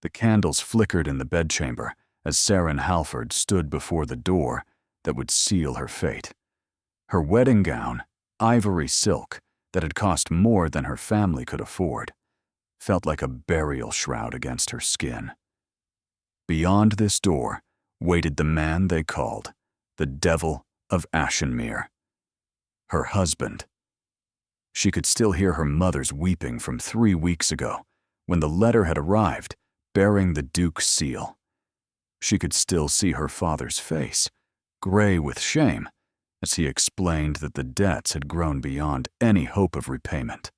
The candles flickered in the bedchamber as Saren Halford stood before the door that would seal her fate. Her wedding gown, ivory silk that had cost more than her family could afford, felt like a burial shroud against her skin. Beyond this door waited the man they called the Devil of Ashenmere. Her husband. She could still hear her mother's weeping from 3 weeks ago, when the letter had arrived, bearing the Duke's seal. She could still see her father's face, gray with shame, as he explained that the debts had grown beyond any hope of repayment.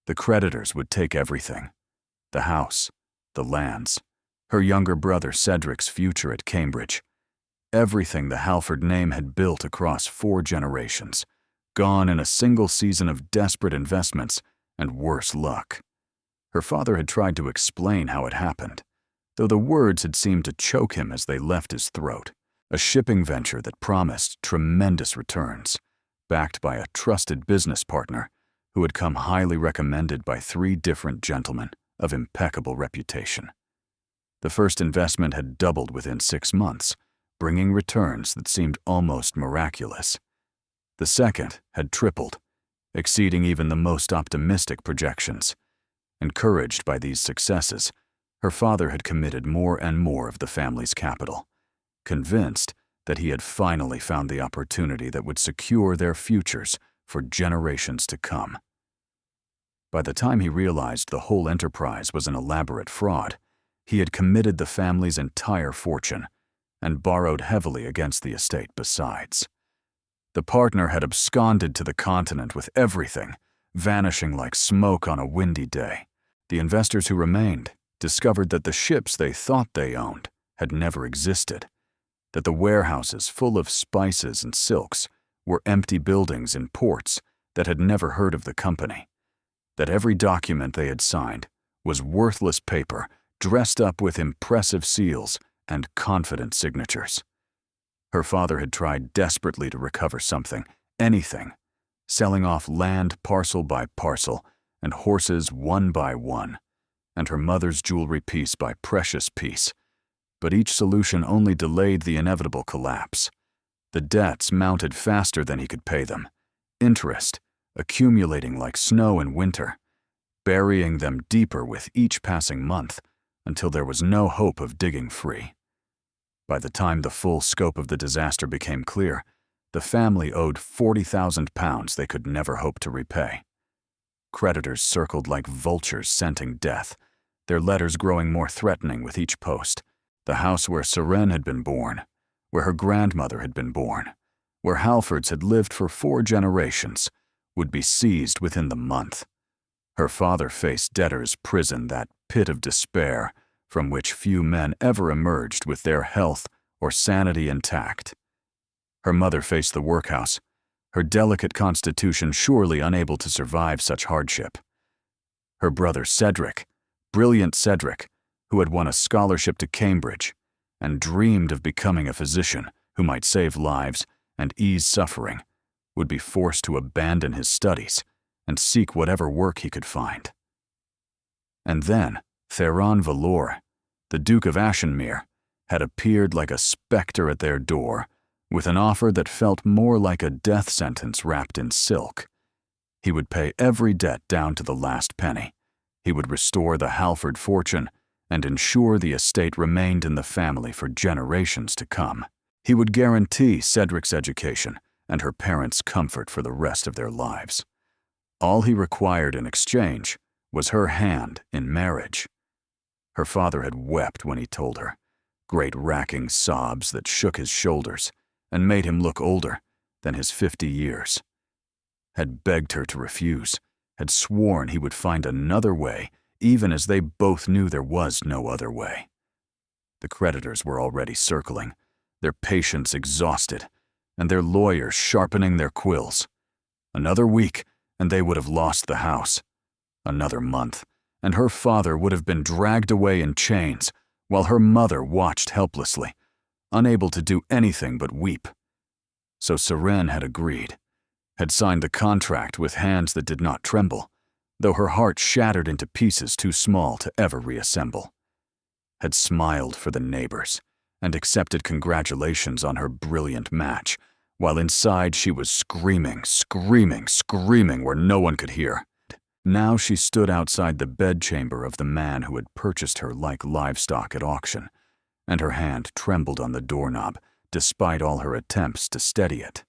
The creditors would take everything: the house, the lands, her younger brother Cedric's future at Cambridge. Everything the Halford name had built across 4 generations, gone in a single season of desperate investments and worse luck. Her father had tried to explain how it happened, though the words had seemed to choke him as they left his throat. A shipping venture that promised tremendous returns, backed by a trusted business partner who had come highly recommended by 3 different gentlemen of impeccable reputation. The first investment had doubled within 6 months, bringing returns that seemed almost miraculous. The second had tripled, exceeding even the most optimistic projections. Encouraged by these successes, her father had committed more and more of the family's capital, convinced that he had finally found the opportunity that would secure their futures for generations to come. By the time he realized the whole enterprise was an elaborate fraud, he had committed the family's entire fortune and borrowed heavily against the estate besides. The partner had absconded to the continent with everything, vanishing like smoke on a windy day. The investors who remained discovered that the ships they thought they owned had never existed, that the warehouses full of spices and silks were empty buildings in ports that had never heard of the company, that every document they had signed was worthless paper dressed up with impressive seals and confident signatures. Her father had tried desperately to recover something, anything, selling off land parcel by parcel and horses one by one, and her mother's jewelry piece by precious piece, but each solution only delayed the inevitable collapse. The debts mounted faster than he could pay them, interest accumulating like snow in winter, burying them deeper with each passing month until there was no hope of digging free. By the time the full scope of the disaster became clear, the family owed £40,000 they could never hope to repay. Creditors circled like vultures scenting death, their letters growing more threatening with each post. The house where Saren had been born, where her grandmother had been born, where Halfords had lived for 4 generations, would be seized within the month. Her father faced debtor's prison, that pit of despair from which few men ever emerged with their health or sanity intact. Her mother faced the workhouse, her delicate constitution surely unable to survive such hardship. Her brother Cedric, brilliant Cedric, who had won a scholarship to Cambridge and dreamed of becoming a physician who might save lives and ease suffering, would be forced to abandon his studies and seek whatever work he could find. And then Theron Valor, the Duke of Ashenmere, had appeared like a specter at their door with an offer that felt more like a death sentence wrapped in silk. He would pay every debt down to the last penny. He would restore the Halford fortune and ensure the estate remained in the family for generations to come. He would guarantee Cedric's education and her parents' comfort for the rest of their lives. All he required in exchange was her hand in marriage. Her father had wept when he told her, great racking sobs that shook his shoulders and made him look older than his 50 years. Had begged her to refuse, had sworn he would find another way, even as they both knew there was no other way. The creditors were already circling, their patience exhausted, and their lawyers sharpening their quills. Another week, and they would have lost the house. Another month, and her father would have been dragged away in chains, while her mother watched helplessly, unable to do anything but weep. So Saren had agreed, had signed the contract with hands that did not tremble, though her heart shattered into pieces too small to ever reassemble. had smiled for the neighbors and accepted congratulations on her brilliant match, while inside she was screaming where no one could hear. Now she stood outside the bedchamber of the man who had purchased her like livestock at auction, and her hand trembled on the doorknob despite all her attempts to steady it.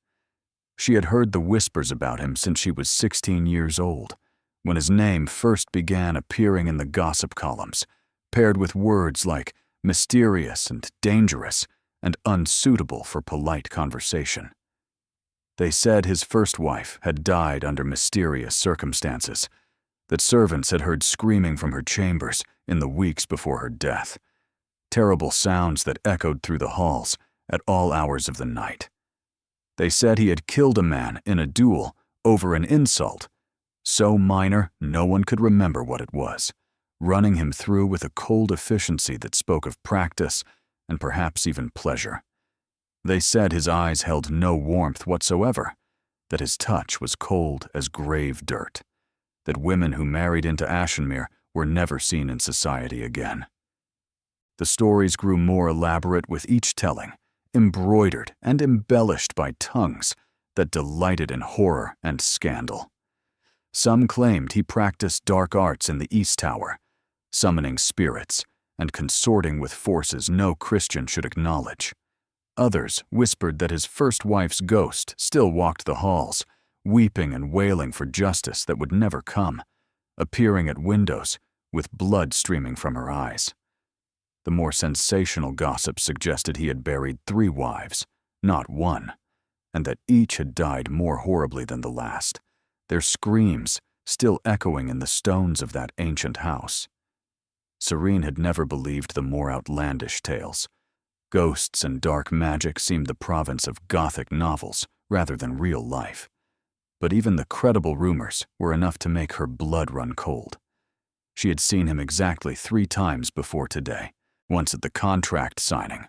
She had heard the whispers about him since she was 16 years old, when his name first began appearing in the gossip columns, paired with words like mysterious and dangerous and unsuitable for polite conversation. They said his first wife had died under mysterious circumstances, that servants had heard screaming from her chambers in the weeks before her death, terrible sounds that echoed through the halls at all hours of the night. They said he had killed a man in a duel over an insult, so minor no one could remember what it was, running him through with a cold efficiency that spoke of practice and perhaps even pleasure. They said his eyes held no warmth whatsoever, that his touch was cold as grave dirt, that women who married into Ashenmere were never seen in society again. The stories grew more elaborate with each telling, embroidered and embellished by tongues that delighted in horror and scandal. Some claimed he practiced dark arts in the East Tower, summoning spirits and consorting with forces no Christian should acknowledge. Others whispered that his first wife's ghost still walked the halls, weeping and wailing for justice that would never come, appearing at windows with blood streaming from her eyes. The more sensational gossip suggested he had buried 3 wives, not one, and that each had died more horribly than the last, their screams still echoing in the stones of that ancient house. Serene had never believed the more outlandish tales. Ghosts and dark magic seemed the province of Gothic novels rather than real life. But even the credible rumors were enough to make her blood run cold. She had seen him exactly 3 times before today, once at the contract signing,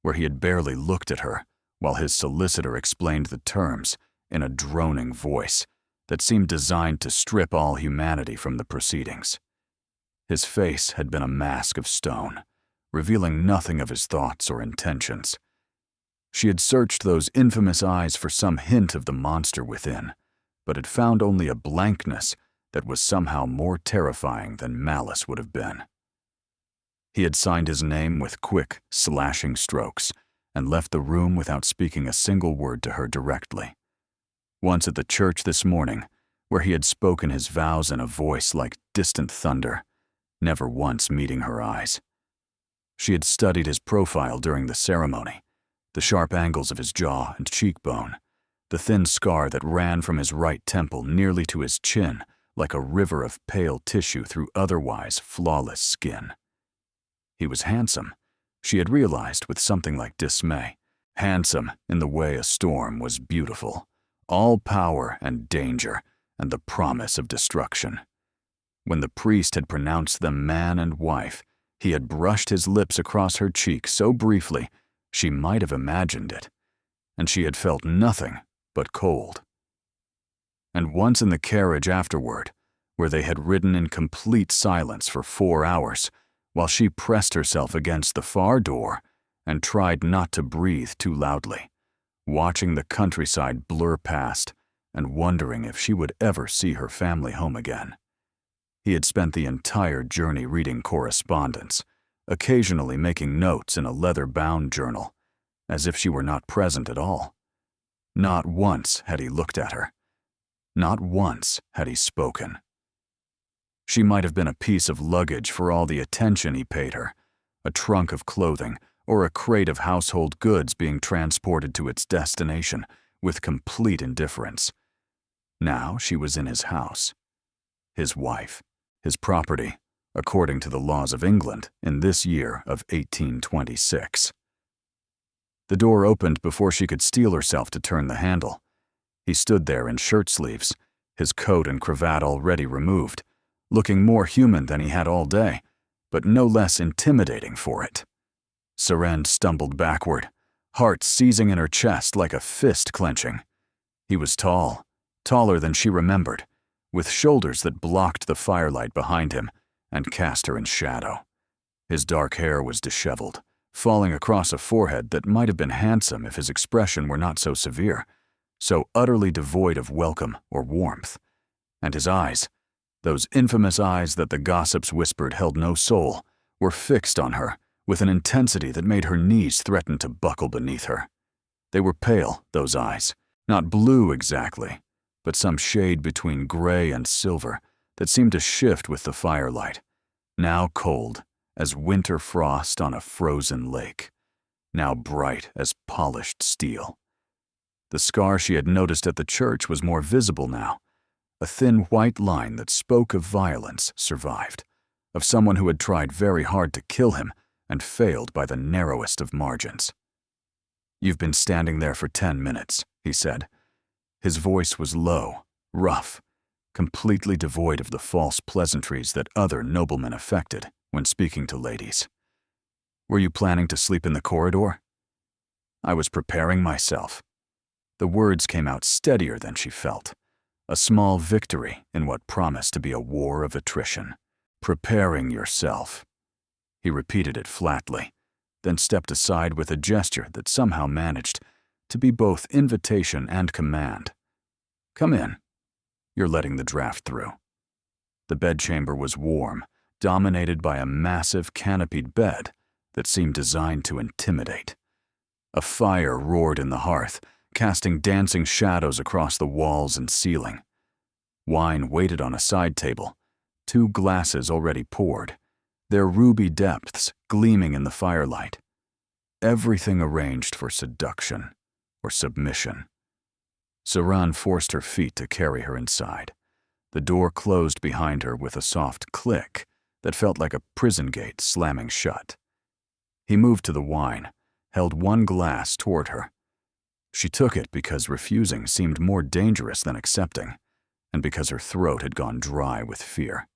where he had barely looked at her while his solicitor explained the terms in a droning voice that seemed designed to strip all humanity from the proceedings. His face had been a mask of stone, revealing nothing of his thoughts or intentions. She had searched those infamous eyes for some hint of the monster within, but had found only a blankness that was somehow more terrifying than malice would have been. He had signed his name with quick, slashing strokes and left the room without speaking a single word to her directly. Once at the church this morning, where he had spoken his vows in a voice like distant thunder, never once meeting her eyes. She had studied his profile during the ceremony, the sharp angles of his jaw and cheekbone, the thin scar that ran from his right temple nearly to his chin like a river of pale tissue through otherwise flawless skin. He was handsome, she had realized with something like dismay, handsome in the way a storm was beautiful, all power and danger and the promise of destruction. When the priest had pronounced them man and wife, he had brushed his lips across her cheek so briefly she might have imagined it, and she had felt nothing but cold. And once in the carriage afterward, where they had ridden in complete silence for 4 hours, while she pressed herself against the far door and tried not to breathe too loudly, watching the countryside blur past and wondering if she would ever see her family home again. He had spent the entire journey reading correspondence, occasionally making notes in a leather-bound journal, as if she were not present at all. Not once had he looked at her. Not once had he spoken. She might have been a piece of luggage for all the attention he paid her, a trunk of clothing or a crate of household goods being transported to its destination with complete indifference. Now she was in his house, his wife, his property, according to the laws of England in this year of 1826. The door opened before she could steel herself to turn the handle. He stood there in shirt sleeves, his coat and cravat already removed, looking more human than he had all day, but no less intimidating for it. Serene stumbled backward, heart seizing in her chest like a fist clenching. He was tall, taller than she remembered, with shoulders that blocked the firelight behind him and cast her in shadow. His dark hair was disheveled, falling across a forehead that might have been handsome if his expression were not so severe, so utterly devoid of welcome or warmth. And his eyes, those infamous eyes that the gossips whispered held no soul, were fixed on her with an intensity that made her knees threaten to buckle beneath her. They were pale, those eyes, not blue exactly, but some shade between gray and silver that seemed to shift with the firelight, now cold as winter frost on a frozen lake, now bright as polished steel. The scar she had noticed at the church was more visible now. A thin white line that spoke of violence survived, of someone who had tried very hard to kill him and failed by the narrowest of margins. "You've been standing there for 10 minutes, he said. His voice was low, rough, completely devoid of the false pleasantries that other noblemen affected when speaking to ladies. "Were you planning to sleep in the corridor?" "I was preparing myself." The words came out steadier than she felt, a small victory in what promised to be a war of attrition. "Preparing yourself." He repeated it flatly, then stepped aside with a gesture that somehow managed to be both invitation and command. "Come in. You're letting the draft through." The bedchamber was warm, dominated by a massive canopied bed that seemed designed to intimidate. A fire roared in the hearth, casting dancing shadows across the walls and ceiling. Wine waited on a side table, 2 glasses already poured, their ruby depths gleaming in the firelight. Everything arranged for seduction or submission. Saran forced her feet to carry her inside. The door closed behind her with a soft click that felt like a prison gate slamming shut. He moved to the wine, held 1 glass toward her. She took it because refusing seemed more dangerous than accepting, and because her throat had gone dry with fear.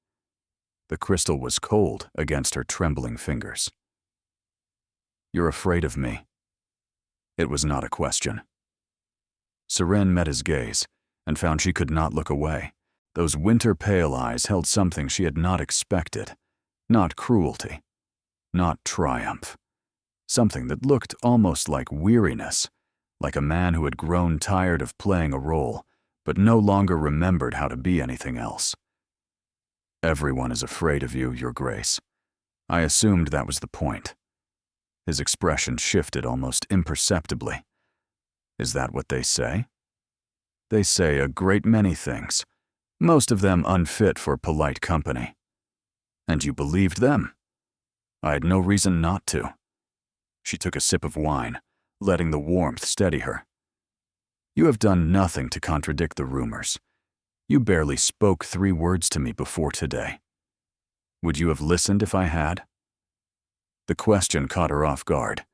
The crystal was cold against her trembling fingers. "You're afraid of me." It was not a question. Seren met his gaze and found she could not look away. Those winter-pale eyes held something she had not expected. Not cruelty, not triumph. Something that looked almost like weariness, like a man who had grown tired of playing a role, but no longer remembered how to be anything else. "Everyone is afraid of you, Your Grace. I assumed that was the point." His expression shifted almost imperceptibly. "Is that what they say?" "They say a great many things, most of them unfit for polite company." "And you believed them?" "I had no reason not to." She took a sip of wine, letting the warmth steady her. "You have done nothing to contradict the rumors. You barely spoke 3 words to me before today. Would you have listened if I had?" The question caught her off guard.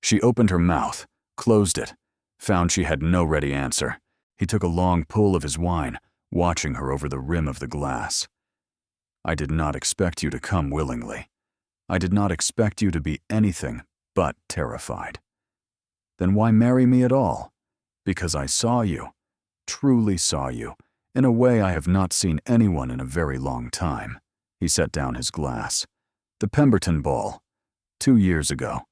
She opened her mouth, closed it, found she had no ready answer. He took a long pull of his wine, watching her over the rim of the glass. "I did not expect you to come willingly. I did not expect you to be anything but terrified." "Then why marry me at all?" "Because I saw you, truly saw you, in a way I have not seen anyone in a very long time." He set down his glass. "The Pemberton ball, 2 years ago.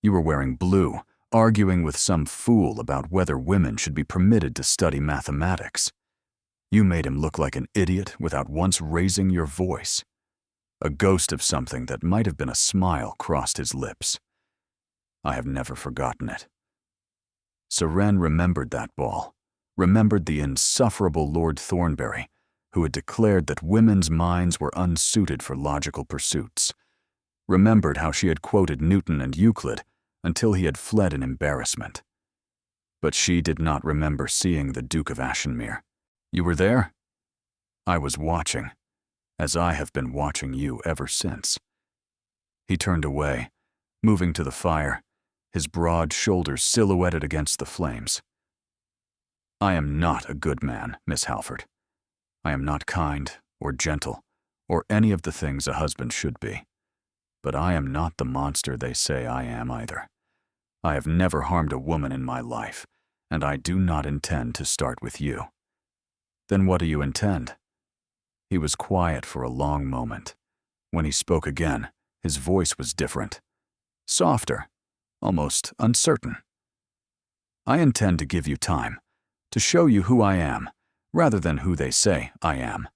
You were wearing blue, arguing with some fool about whether women should be permitted to study mathematics. You made him look like an idiot without once raising your voice. A ghost of something that might have been a smile crossed his lips. I have never forgotten it." Seren remembered that ball, remembered the insufferable Lord Thornbury, who had declared that women's minds were unsuited for logical pursuits, remembered how she had quoted Newton and Euclid until he had fled in embarrassment. But she did not remember seeing the Duke of Ashenmere. "You were there?" "I was watching, as I have been watching you ever since." He turned away, moving to the fire, his broad shoulders silhouetted against the flames. "I am not a good man, Miss Halford. I am not kind or gentle or any of the things a husband should be. But I am not the monster they say I am either. I have never harmed a woman in my life, and I do not intend to start with you." "Then what do you intend?" He was quiet for a long moment. When he spoke again, His voice was different. Softer, almost uncertain. I intend to give you time, to show you who I am, rather than who they say I am,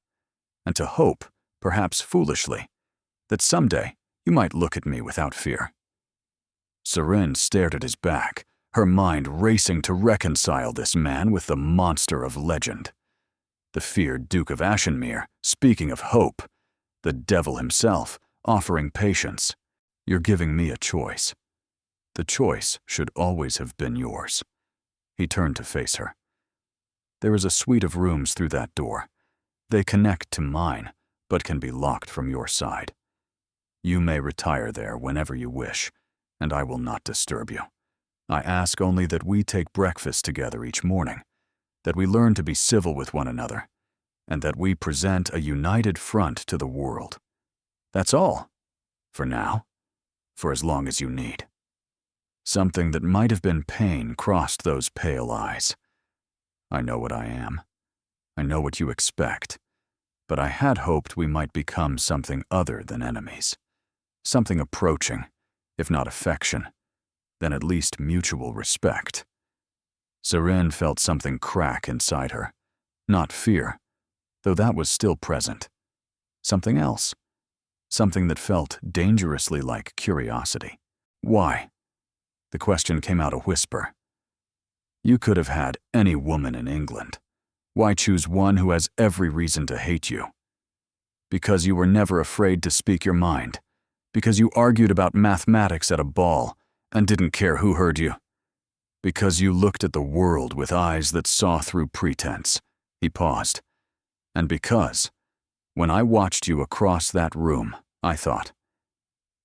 and to hope, perhaps foolishly, that someday you might look at me without fear. Seren stared at his back, her mind racing to reconcile this man with the monster of legend. The feared Duke of Ashenmere, speaking of hope, the devil himself, offering patience. You're giving me a choice. The choice should always have been yours. He turned to face her. There is a suite of rooms through that door. They connect to mine, but can be locked from your side. You may retire there whenever you wish, and I will not disturb you. I ask only that we take breakfast together each morning, that we learn to be civil with one another, and that we present a united front to the world. That's all. For now. For as long as you need. Something that might have been pain crossed those pale eyes. I know what I am. I know what you expect. But I had hoped we might become something other than enemies. Something approaching, if not affection, then at least mutual respect. Seren felt something crack inside her. Not fear, though that was still present. Something else. Something that felt dangerously like curiosity. Why? The question came out a whisper. You could have had any woman in England. Why choose one who has every reason to hate you? Because you were never afraid to speak your mind. Because you argued about mathematics at a ball and didn't care who heard you. Because you looked at the world with eyes that saw through pretense. He paused. And because, when I watched you across that room, I thought,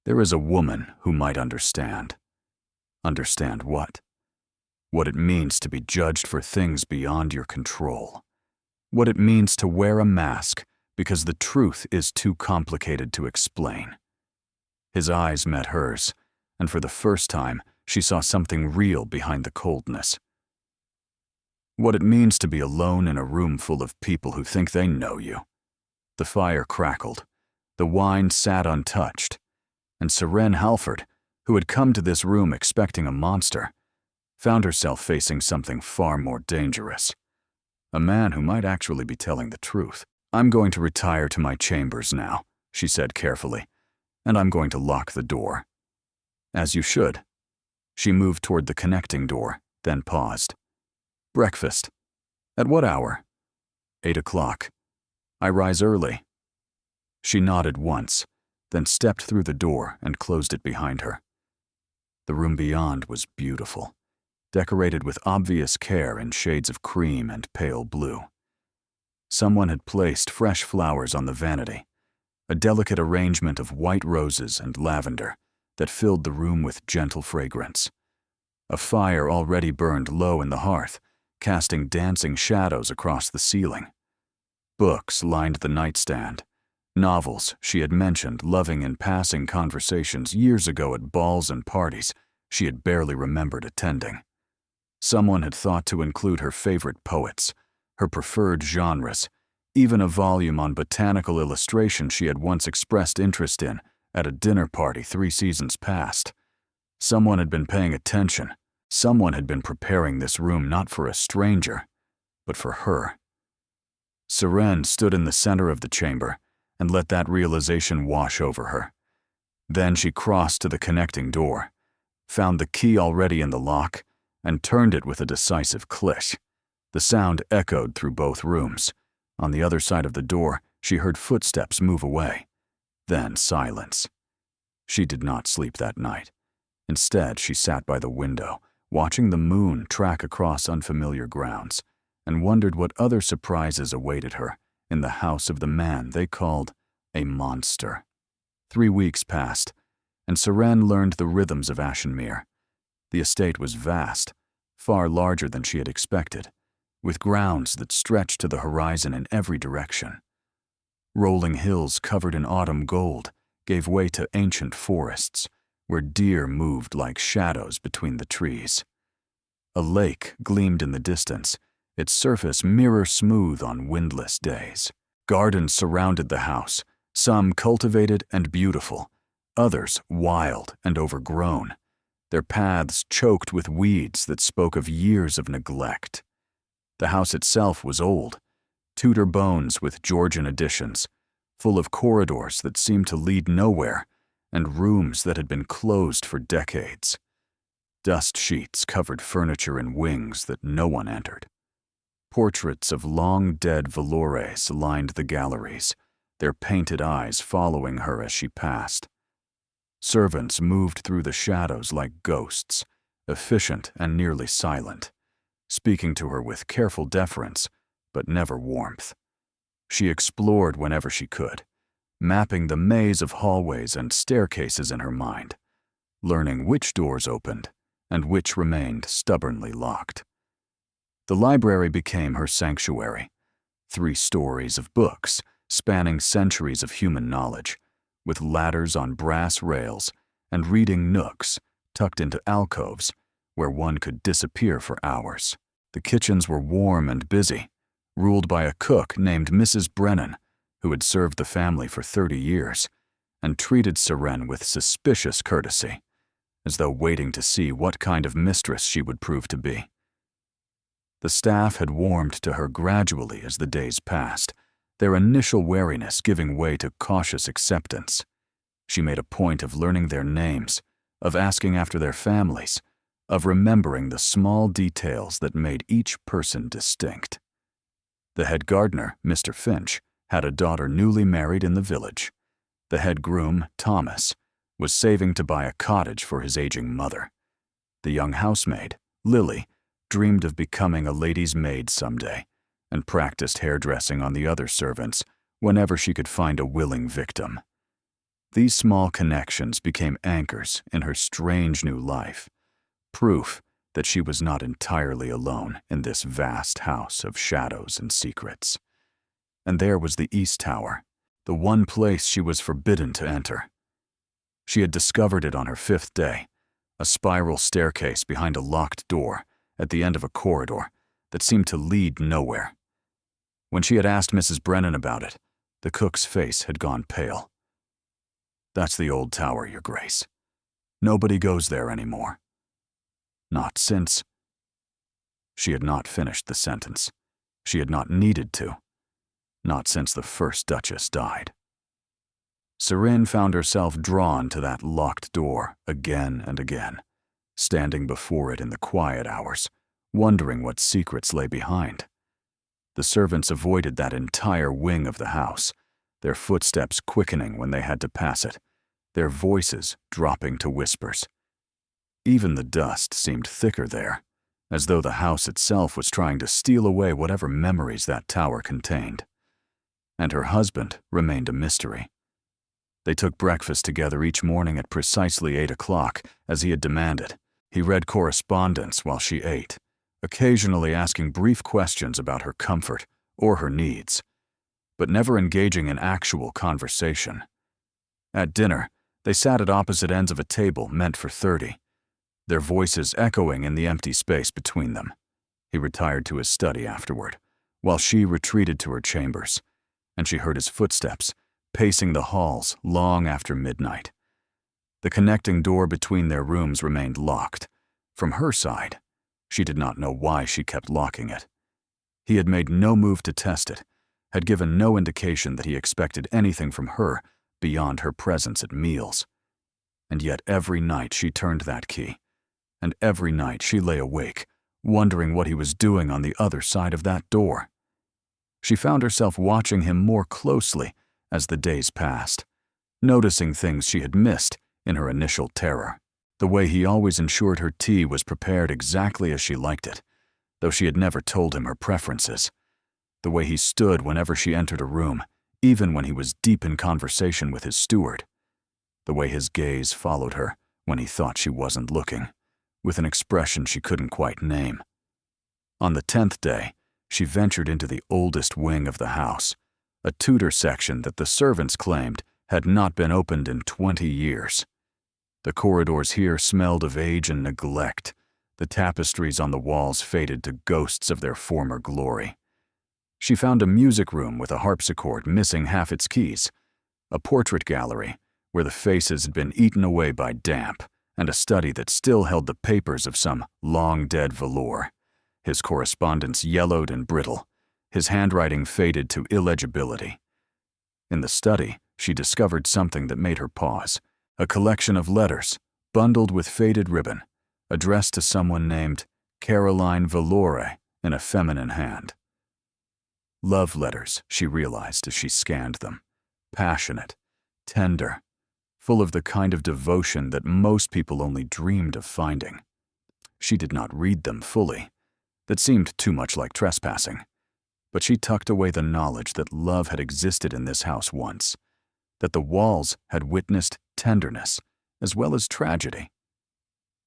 there is a woman who might understand. Understand what? What it means to be judged for things beyond your control. What it means to wear a mask because the truth is too complicated to explain. His eyes met hers, and for the first time, she saw something real behind the coldness. What it means to be alone in a room full of people who think they know you. The fire crackled. The wine sat untouched. And Seren Halford, who had come to this room expecting a monster, found herself facing something far more dangerous. A man who might actually be telling the truth. I'm going to retire to my chambers now, she said carefully, and I'm going to lock the door. As you should. She moved toward the connecting door, then paused. Breakfast. At what hour? 8 o'clock. I rise early. She nodded once, then stepped through the door and closed it behind her. The room beyond was beautiful, decorated with obvious care in shades of cream and pale blue. Someone had placed fresh flowers on the vanity, a delicate arrangement of white roses and lavender that filled the room with gentle fragrance. A fire already burned low in the hearth, casting dancing shadows across the ceiling. Books lined the nightstand, novels she had mentioned loving in passing conversations years ago at balls and parties she had barely remembered attending. Someone had thought to include her favorite poets, her preferred genres, even a volume on botanical illustration she had once expressed interest in at a dinner party 3 seasons past. Someone had been paying attention. Someone had been preparing this room not for a stranger, but for her. Seren stood in the center of the chamber and let that realization wash over her. Then she crossed to the connecting door, found the key already in the lock, and turned it with a decisive click. The sound echoed through both rooms. On the other side of the door, she heard footsteps move away. Then silence. She did not sleep that night. Instead, she sat by the window, watching the moon track across unfamiliar grounds, and wondered what other surprises awaited her in the house of the man they called a monster. 3 weeks passed, and Seren learned the rhythms of Ashenmere. The estate was vast, far larger than she had expected, with grounds that stretched to the horizon in every direction. Rolling hills covered in autumn gold gave way to ancient forests, where deer moved like shadows between the trees. A lake gleamed in the distance, its surface mirror-smooth on windless days. Gardens surrounded the house, some cultivated and beautiful, others wild and overgrown, their paths choked with weeds that spoke of years of neglect. The house itself was old, Tudor bones with Georgian additions, full of corridors that seemed to lead nowhere and rooms that had been closed for decades. Dust sheets covered furniture in wings that no one entered. Portraits of long-dead valores lined the galleries, their painted eyes following her as she passed. Servants moved through the shadows like ghosts, efficient and nearly silent, speaking to her with careful deference, but never warmth. She explored whenever she could, mapping the maze of hallways and staircases in her mind, learning which doors opened and which remained stubbornly locked. The library became her sanctuary, 3 stories of books spanning centuries of human knowledge, with ladders on brass rails and reading nooks tucked into alcoves where one could disappear for hours. The kitchens were warm and busy, ruled by a cook named Mrs. Brennan, who had served the family for 30 years and treated Seren with suspicious courtesy, as though waiting to see what kind of mistress she would prove to be. The staff had warmed to her gradually as the days passed, their initial wariness giving way to cautious acceptance. She made a point of learning their names, of asking after their families, of remembering the small details that made each person distinct. The head gardener, Mr. Finch, had a daughter newly married in the village. The head groom, Thomas, was saving to buy a cottage for his aging mother. The young housemaid, Lily, dreamed of becoming a lady's maid someday and practiced hairdressing on the other servants whenever she could find a willing victim. These small connections became anchors in her strange new life, proof that she was not entirely alone in this vast house of shadows and secrets. And there was the East Tower, the one place she was forbidden to enter. She had discovered it on her 5th day, a spiral staircase behind a locked door at the end of a corridor that seemed to lead nowhere. When she had asked Mrs. Brennan about it, the cook's face had gone pale. "That's the old tower, Your Grace. Nobody goes there anymore. Not since—" She had not finished the sentence. She had not needed to. Not since the first Duchess died. Seren found herself drawn to that locked door again and again, standing before it in the quiet hours, wondering what secrets lay behind. The servants avoided that entire wing of the house, their footsteps quickening when they had to pass it, their voices dropping to whispers. Even the dust seemed thicker there, as though the house itself was trying to steal away whatever memories that tower contained. And her husband remained a mystery. They took breakfast together each morning at precisely 8 o'clock, as he had demanded. He read correspondence while she ate, occasionally asking brief questions about her comfort or her needs, but never engaging in actual conversation. At dinner, they sat at opposite ends of a table meant for 30, their voices echoing in the empty space between them. He retired to his study afterward, while she retreated to her chambers, and she heard his footsteps pacing the halls long after midnight. The connecting door between their rooms remained locked. From her side, she did not know why she kept locking it. He had made no move to test it, had given no indication that he expected anything from her beyond her presence at meals. And yet every night she turned that key, and every night she lay awake, wondering what he was doing on the other side of that door. She found herself watching him more closely as the days passed, noticing things she had missed in her initial terror. The way he always ensured her tea was prepared exactly as she liked it, though she had never told him her preferences. The way he stood whenever she entered a room, even when he was deep in conversation with his steward. The way his gaze followed her when he thought she wasn't looking, with an expression she couldn't quite name. On the 10th day, she ventured into the oldest wing of the house, a Tudor section that the servants claimed had not been opened in 20 years. The corridors here smelled of age and neglect, the tapestries on the walls faded to ghosts of their former glory. She found a music room with a harpsichord missing half its keys, a portrait gallery where the faces had been eaten away by damp, and a study that still held the papers of some long-dead velour. His correspondence yellowed and brittle, his handwriting faded to illegibility. In the study, she discovered something that made her pause, a collection of letters, bundled with faded ribbon, addressed to someone named Caroline Valore in a feminine hand. Love letters, she realized as she scanned them, passionate, tender, full of the kind of devotion that most people only dreamed of finding. She did not read them fully. That seemed too much like trespassing. But she tucked away the knowledge that love had existed in this house once, that the walls had witnessed tenderness as well as tragedy.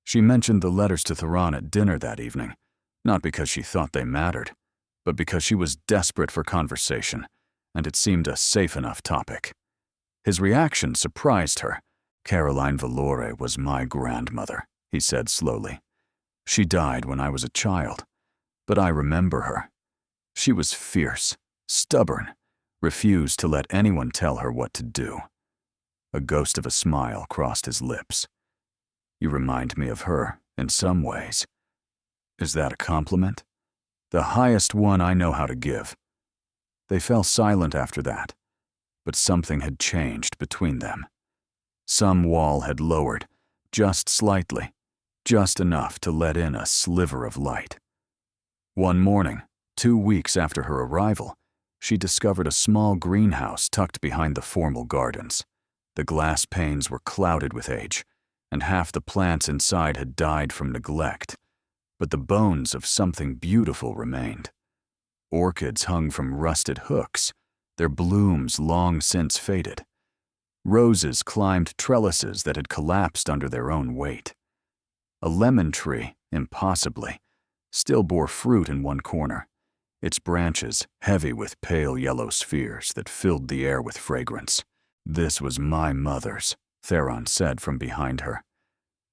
She mentioned the letters to Theron at dinner that evening, not because she thought they mattered, but because she was desperate for conversation, and it seemed a safe enough topic. His reaction surprised her. "Caroline Valore was my grandmother," he said slowly. "She died when I was a child, but I remember her. She was fierce, stubborn, refused to let anyone tell her what to do." A ghost of a smile crossed his lips. "You remind me of her, in some ways." "Is that a compliment?" "The highest one I know how to give." They fell silent after that, but something had changed between them. Some wall had lowered, just slightly, just enough to let in a sliver of light. One morning, 2 weeks after her arrival, she discovered a small greenhouse tucked behind the formal gardens. The glass panes were clouded with age, and half the plants inside had died from neglect, but the bones of something beautiful remained. Orchids hung from rusted hooks, their blooms long since faded. Roses climbed trellises that had collapsed under their own weight. A lemon tree, impossibly, still bore fruit in one corner, its branches heavy with pale yellow spheres that filled the air with fragrance. "This was my mother's," Theron said from behind her.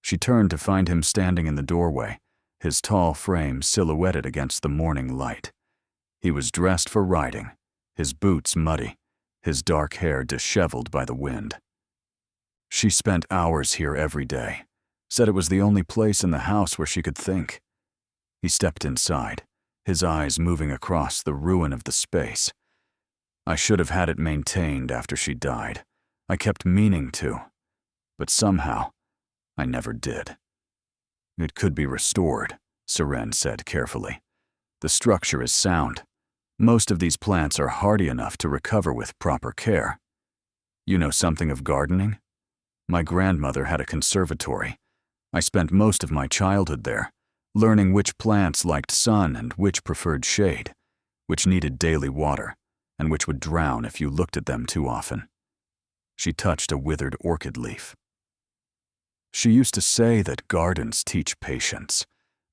She turned to find him standing in the doorway, his tall frame silhouetted against the morning light. He was dressed for riding, his boots muddy, his dark hair disheveled by the wind. "She spent hours here every day, said it was the only place in the house where she could think." He stepped inside, his eyes moving across the ruin of the space. "I should have had it maintained after she died. I kept meaning to, but somehow I never did." "It could be restored," Seren said carefully. "The structure is sound. Most of these plants are hardy enough to recover with proper care. You know something of gardening? My grandmother had a conservatory. I spent most of my childhood there, learning which plants liked sun and which preferred shade, which needed daily water, and which would drown if you looked at them too often." She touched a withered orchid leaf. "She used to say that gardens teach patience,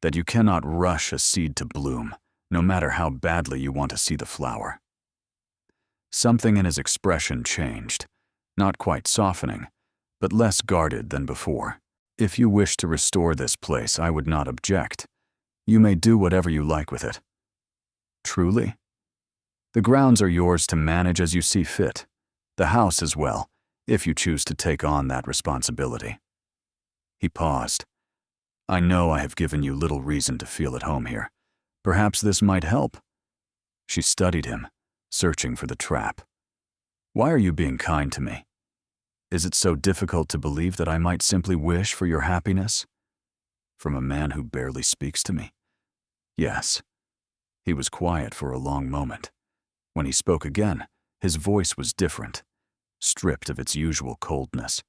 that you cannot rush a seed to bloom, no matter how badly you want to see the flower." Something in his expression changed, not quite softening, but less guarded than before. "If you wish to restore this place, I would not object. You may do whatever you like with it." "Truly?" "The grounds are yours to manage as you see fit. The house as well, if you choose to take on that responsibility." He paused. "I know I have given you little reason to feel at home here. Perhaps this might help." She studied him, searching for the trap. "Why are you being kind to me? Is it so difficult to believe that I might simply wish for your happiness?" "From a man who barely speaks to me?" "Yes." He was quiet for a long moment. When he spoke again, his voice was different, stripped of its usual coldness.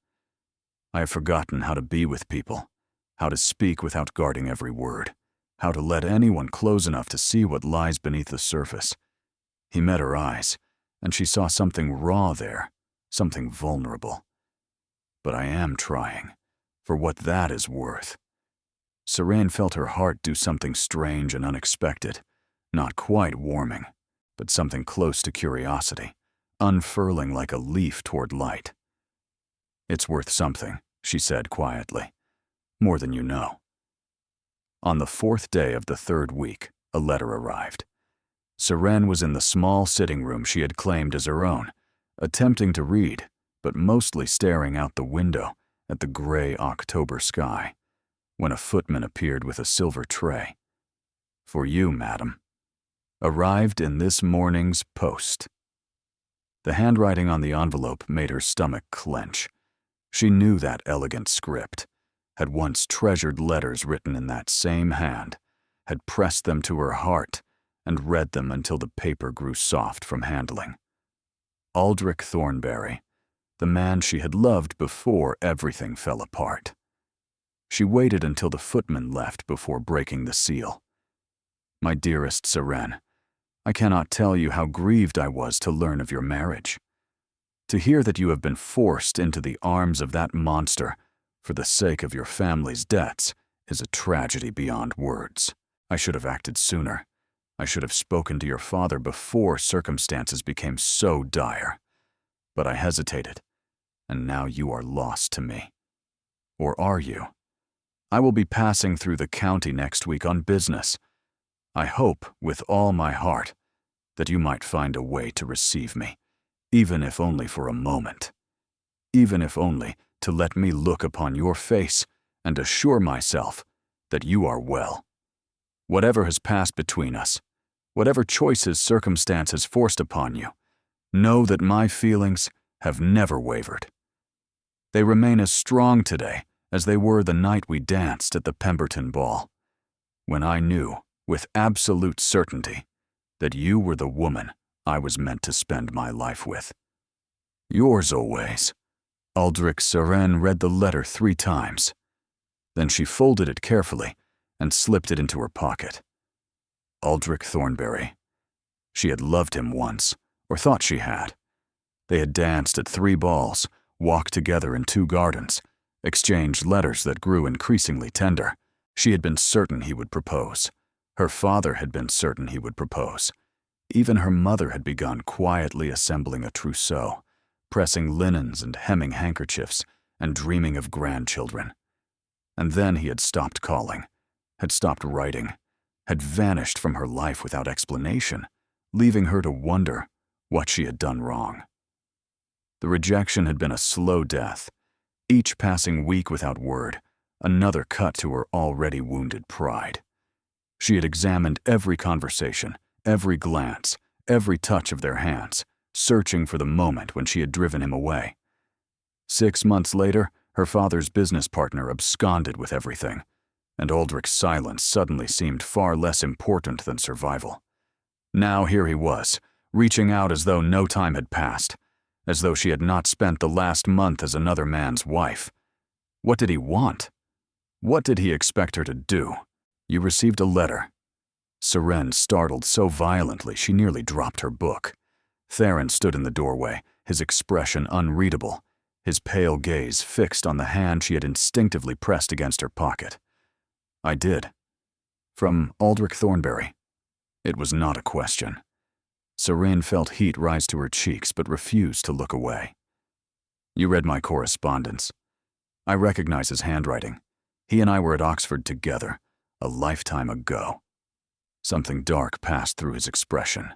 "I have forgotten how to be with people, how to speak without guarding every word, how to let anyone close enough to see what lies beneath the surface." He met her eyes, and she saw something raw there, something vulnerable. "But I am trying, for what that is worth." Seren felt her heart do something strange and unexpected, not quite warming, but something close to curiosity, unfurling like a leaf toward light. "It's worth something," she said quietly. "More than you know." On the 4th day of the 3rd week, a letter arrived. Seren was in the small sitting room she had claimed as her own, attempting to read, but mostly staring out the window at the gray October sky, when a footman appeared with a silver tray. "For you, madam. Arrived in this morning's post." The handwriting on the envelope made her stomach clench. She knew that elegant script, had once treasured letters written in that same hand, had pressed them to her heart and read them until the paper grew soft from handling. Aldrich Thornberry, the man she had loved before everything fell apart. She waited until the footman left before breaking the seal. "My dearest Seren, I cannot tell you how grieved I was to learn of your marriage. To hear that you have been forced into the arms of that monster for the sake of your family's debts is a tragedy beyond words. I should have acted sooner. I should have spoken to your father before circumstances became so dire. But I hesitated, and now you are lost to me. Or are you? I will be passing through the county next week on business. I hope, with all my heart, that you might find a way to receive me, even if only for a moment. Even if only to let me look upon your face and assure myself that you are well. Whatever has passed between us, whatever choices circumstance has forced upon you, know that my feelings have never wavered. They remain as strong today as they were the night we danced at the Pemberton Ball, when I knew, with absolute certainty, that you were the woman I was meant to spend my life with. Yours always." Aldrich Seren read the letter 3 times. Then she folded it carefully and slipped it into her pocket. Aldrich Thornberry. She had loved him once, or thought she had. They had danced at 3 balls, walked together in 2 gardens, exchanged letters that grew increasingly tender. She had been certain he would propose. Her father had been certain he would propose. Even her mother had begun quietly assembling a trousseau, pressing linens and hemming handkerchiefs, and dreaming of grandchildren. And then he had stopped calling, had stopped writing, had vanished from her life without explanation, leaving her to wonder what she had done wrong. The rejection had been a slow death, each passing week without word, another cut to her already wounded pride. She had examined every conversation, every glance, every touch of their hands, searching for the moment when she had driven him away. 6 months later, her father's business partner absconded with everything, and Aldrich's silence suddenly seemed far less important than survival. Now here he was, reaching out as though no time had passed, as though she had not spent the last month as another man's wife. What did he want? What did he expect her to do? "You received a letter." Seren startled so violently she nearly dropped her book. Theron stood in the doorway, his expression unreadable, his pale gaze fixed on the hand she had instinctively pressed against her pocket. "I did. From Aldrich Thornberry." It was not a question. Seren felt heat rise to her cheeks but refused to look away. "You read my correspondence. I recognize his handwriting. He and I were at Oxford together, a lifetime ago." Something dark passed through his expression.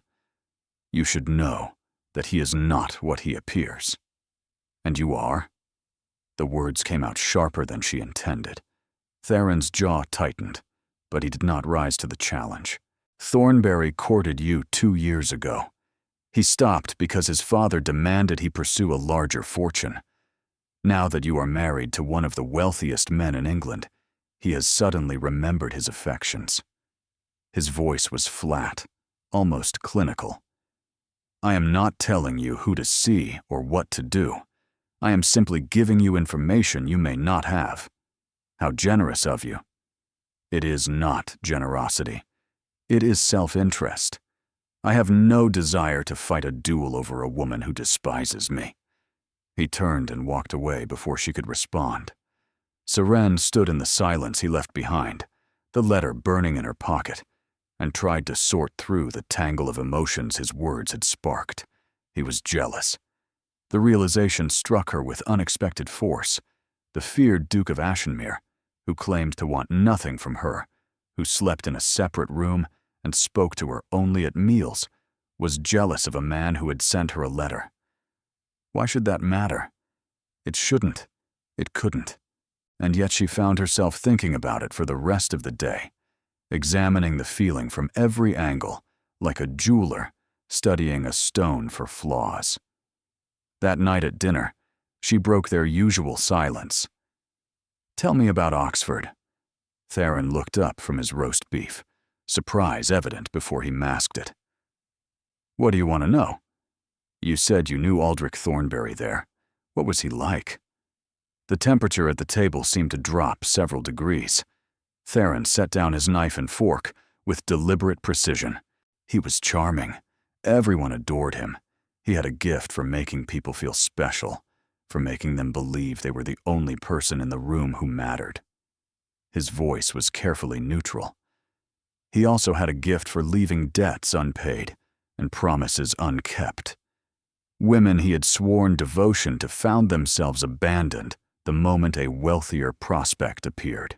"You should know that he is not what he appears." "And you are?" The words came out sharper than she intended. Theron's jaw tightened, but he did not rise to the challenge. "Thornberry courted you 2 years ago. He stopped because his father demanded he pursue a larger fortune. Now that you are married to one of the wealthiest men in England, he has suddenly remembered his affections." His voice was flat, almost clinical. "I am not telling you who to see or what to do. I am simply giving you information you may not have. How generous of you." "It is not generosity. It is self-interest. I have no desire to fight a duel over a woman who despises me." He turned and walked away before she could respond. Seren stood in the silence he left behind, the letter burning in her pocket, and tried to sort through the tangle of emotions his words had sparked. He was jealous. The realization struck her with unexpected force. The feared Duke of Ashenmere, who claimed to want nothing from her, who slept in a separate room and spoke to her only at meals, was jealous of a man who had sent her a letter. Why should that matter? It shouldn't. It couldn't. And yet she found herself thinking about it for the rest of the day, examining the feeling from every angle, like a jeweler studying a stone for flaws. That night at dinner, she broke their usual silence. "Tell me about Oxford." Theron looked up from his roast beef, surprise evident before he masked it. "What do you want to know? You said you knew Aldrich Thornberry there. What was he like?" The temperature at the table seemed to drop several degrees. Theron set down his knife and fork with deliberate precision. He was charming. Everyone adored him. He had a gift for making people feel special, for making them believe they were the only person in the room who mattered. His voice was carefully neutral. He also had a gift for leaving debts unpaid and promises unkept. Women he had sworn devotion to found themselves abandoned the moment a wealthier prospect appeared.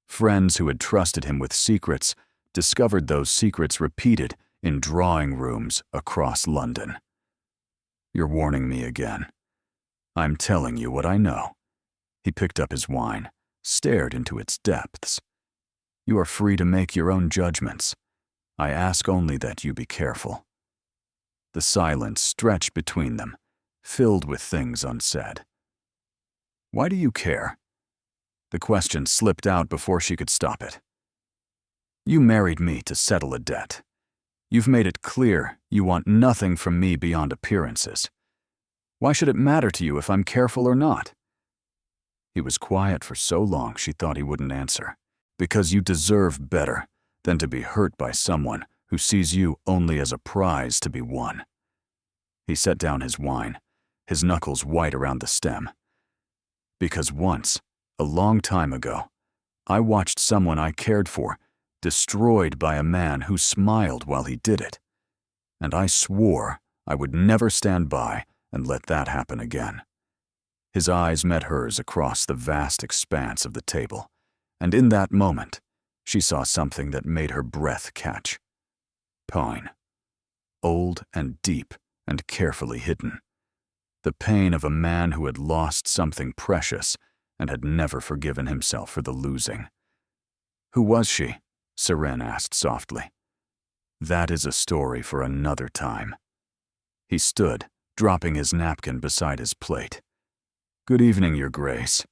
Friends who had trusted him with secrets discovered those secrets repeated in drawing rooms across London. "You're warning me again. I'm telling you what I know." He picked up his wine, stared into its depths. "You are free to make your own judgments. I ask only that you be careful." The silence stretched between them, filled with things unsaid. "Why do you care?" The question slipped out before she could stop it. "You married me to settle a debt. You've made it clear you want nothing from me beyond appearances. Why should it matter to you if I'm careful or not?" He was quiet for so long she thought he wouldn't answer. "Because you deserve better than to be hurt by someone who sees you only as a prize to be won." He set down his wine, his knuckles white around the stem. "Because once, a long time ago, I watched someone I cared for destroyed by a man who smiled while he did it. And I swore I would never stand by and let that happen again." His eyes met hers across the vast expanse of the table, and in that moment, she saw something that made her breath catch. Pain. Old and deep and carefully hidden. The pain of a man who had lost something precious and had never forgiven himself for the losing. "Who was she?" Seren asked softly. "That is a story for another time." He stood, dropping his napkin beside his plate. "Good evening, Your Grace."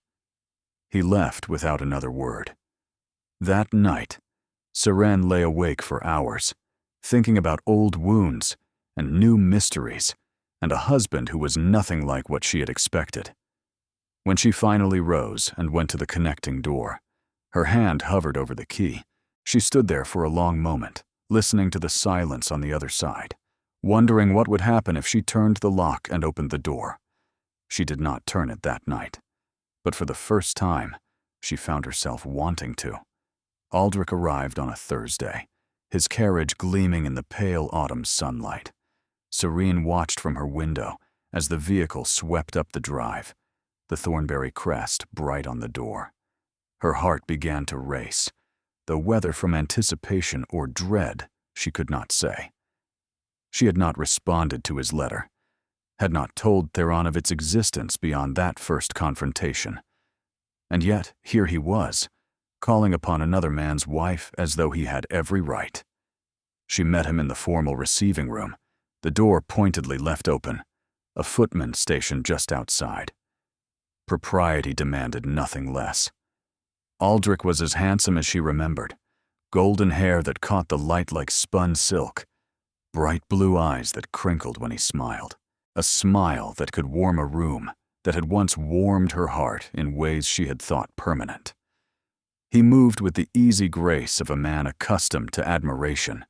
He left without another word. That night, Seren lay awake for hours, thinking about old wounds and new mysteries and a husband who was nothing like what she had expected. When she finally rose and went to the connecting door, her hand hovered over the key. She stood there for a long moment, listening to the silence on the other side, wondering what would happen if she turned the lock and opened the door. She did not turn it that night, but for the first time, she found herself wanting to. Aldrich arrived on a Thursday, his carriage gleaming in the pale autumn sunlight. Serene watched from her window as the vehicle swept up the drive, the Thornberry crest bright on the door. Her heart began to race, though whether from anticipation or dread, she could not say. She had not responded to his letter, had not told Theron of its existence beyond that first confrontation. And yet, here he was, calling upon another man's wife as though he had every right. She met him in the formal receiving room, the door pointedly left open, a footman stationed just outside. Propriety demanded nothing less. Aldrich was as handsome as she remembered, golden hair that caught the light like spun silk, bright blue eyes that crinkled when he smiled, a smile that could warm a room that had once warmed her heart in ways she had thought permanent. He moved with the easy grace of a man accustomed to admiration,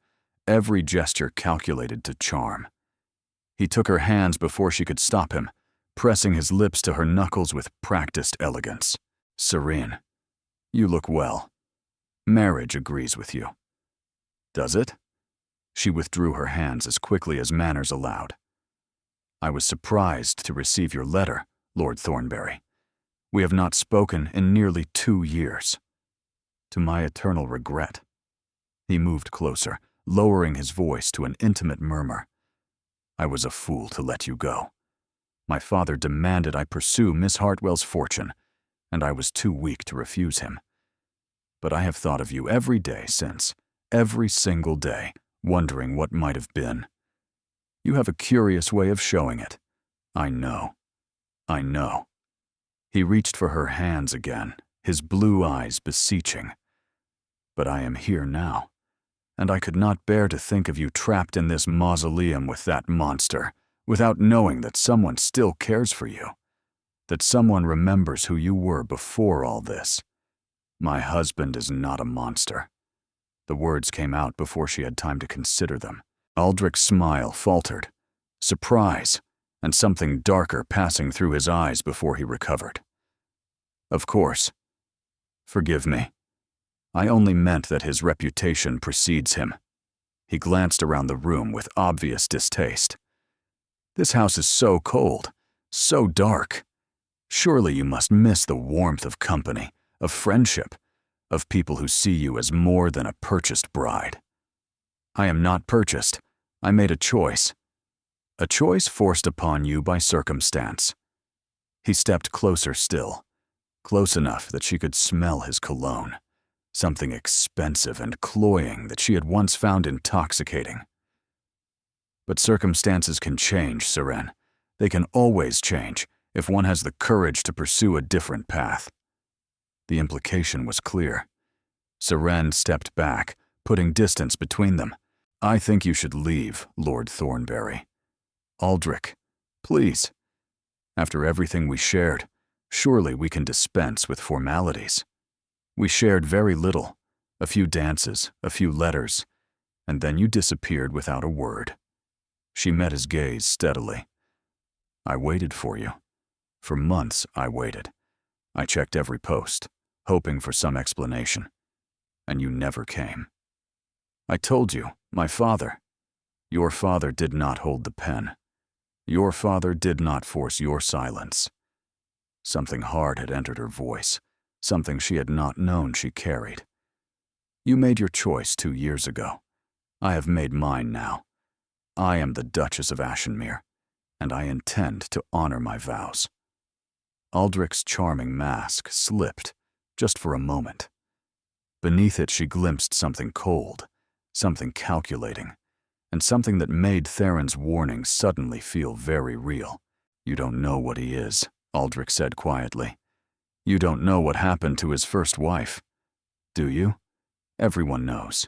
every gesture calculated to charm. He took her hands before she could stop him, pressing his lips to her knuckles with practiced elegance. "Serene, you look well. Marriage agrees with you." "Does it?" She withdrew her hands as quickly as manners allowed. "I was surprised to receive your letter, Lord Thornberry. We have not spoken in nearly 2 years. To my eternal regret." He moved closer, lowering his voice to an intimate murmur. "I was a fool to let you go. My father demanded I pursue Miss Hartwell's fortune, and I was too weak to refuse him. But I have thought of you every day since, every single day, wondering what might have been. You have a curious way of showing it. I know. I know. He reached for her hands again, his blue eyes beseeching. But I am here now, and I could not bear to think of you trapped in this mausoleum with that monster, without knowing that someone still cares for you, that someone remembers who you were before all this. My husband is not a monster. The words came out before she had time to consider them. Aldrich's smile faltered, surprise, and something darker passing through his eyes before he recovered. Of course. Forgive me. I only meant that his reputation precedes him. He glanced around the room with obvious distaste. This house is so cold, so dark. Surely you must miss the warmth of company, of friendship, of people who see you as more than a purchased bride. I am not purchased. I made a choice. A choice forced upon you by circumstance. He stepped closer still, close enough that she could smell his cologne, something expensive and cloying that she had once found intoxicating. But circumstances can change, Seren. They can always change if one has the courage to pursue a different path. The implication was clear. Seren stepped back, putting distance between them. I think you should leave, Lord Thornberry. Aldrich, please. After everything we shared, surely we can dispense with formalities. We shared very little, a few dances, a few letters, and then you disappeared without a word. She met his gaze steadily. I waited for you. For months I waited. I checked every post, hoping for some explanation, and you never came. I told you, my father. Your father did not hold the pen. Your father did not force your silence. Something hard had entered her voice, something she had not known she carried. You made your choice 2 years ago. I have made mine now. I am the Duchess of Ashenmere, and I intend to honor my vows. Aldrich's charming mask slipped, just for a moment. Beneath it she glimpsed something cold, something calculating, and something that made Theron's warning suddenly feel very real. You don't know what he is, Aldrich said quietly. You don't know what happened to his first wife. Do you? Everyone knows.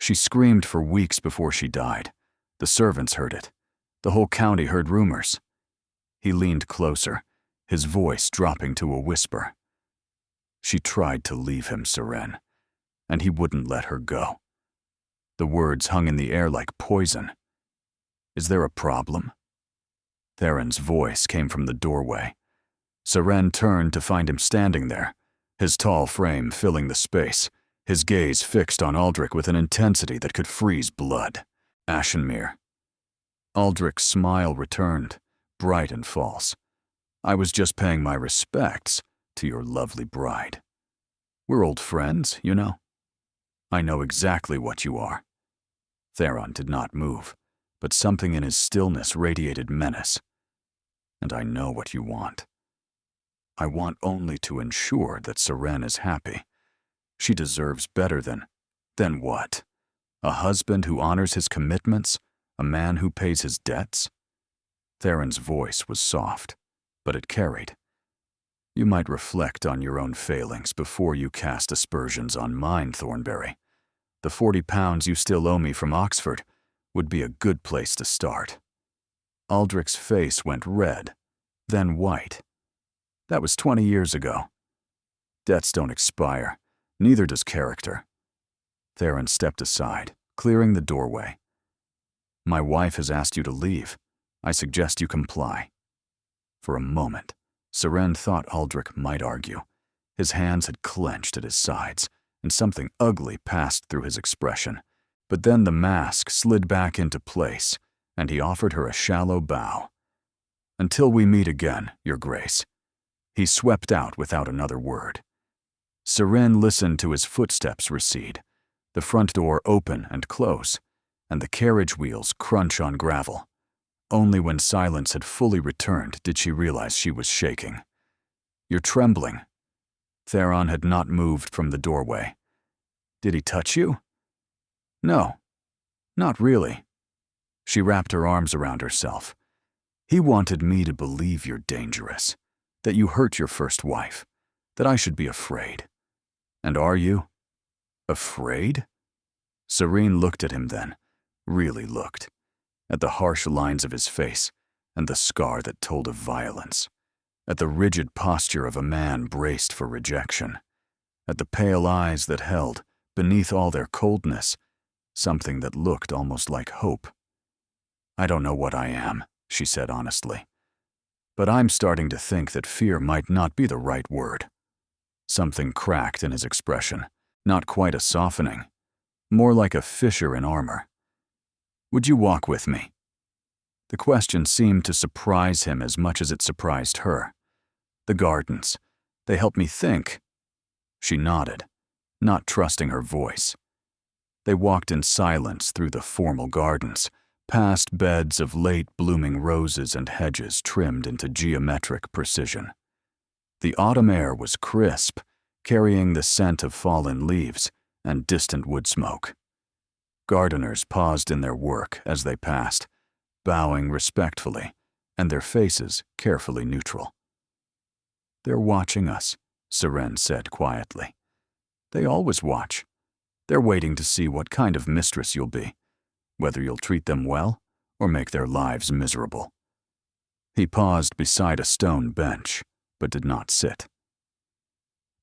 She screamed for weeks before she died. The servants heard it. The whole county heard rumors. He leaned closer, his voice dropping to a whisper. She tried to leave him, Seren, and he wouldn't let her go. The words hung in the air like poison. Is there a problem? Theron's voice came from the doorway. Seren turned to find him standing there, his tall frame filling the space, his gaze fixed on Aldrich with an intensity that could freeze blood. Ashenmere. Aldrich's smile returned, bright and false. I was just paying my respects to your lovely bride. We're old friends, you know. I know exactly what you are. Theron did not move, but something in his stillness radiated menace. And I know what you want. I want only to ensure that Seren is happy. She deserves better than what? A husband who honors his commitments? A man who pays his debts? Theron's voice was soft, but it carried. You might reflect on your own failings before you cast aspersions on mine, Thornberry. The £40 you still owe me from Oxford would be a good place to start. Aldrich's face went red, then white. That was 20 years ago. Debts don't expire, neither does character. Theron stepped aside, clearing the doorway. My wife has asked you to leave. I suggest you comply. For a moment, Seren thought Aldrich might argue. His hands had clenched at his sides, and something ugly passed through his expression. But then the mask slid back into place, and he offered her a shallow bow. Until we meet again, Your Grace. He swept out without another word. Seren listened to his footsteps recede, the front door open and close, and the carriage wheels crunch on gravel. Only when silence had fully returned did she realize she was shaking. "You're trembling." Theron had not moved from the doorway. "Did he touch you?" "No, not really." She wrapped her arms around herself. "He wanted me to believe you're dangerous, that you hurt your first wife, that I should be afraid. And are you? Afraid?" Serene looked at him then, really looked, at the harsh lines of his face and the scar that told of violence, at the rigid posture of a man braced for rejection, at the pale eyes that held, beneath all their coldness, something that looked almost like hope. "I don't know what I am," she said honestly, "but I'm starting to think that fear might not be the right word." Something cracked in his expression, not quite a softening, more like a fissure in armor. "Would you walk with me?" The question seemed to surprise him as much as it surprised her. "The gardens, they help me think." She nodded, not trusting her voice. They walked in silence through the formal gardens, past beds of late-blooming roses and hedges trimmed into geometric precision. The autumn air was crisp, carrying the scent of fallen leaves and distant wood smoke. Gardeners paused in their work as they passed, bowing respectfully, and their faces carefully neutral. "They're watching us," Serene said quietly. "They always watch. They're waiting to see what kind of mistress you'll be, whether you'll treat them well or make their lives miserable." He paused beside a stone bench, but did not sit.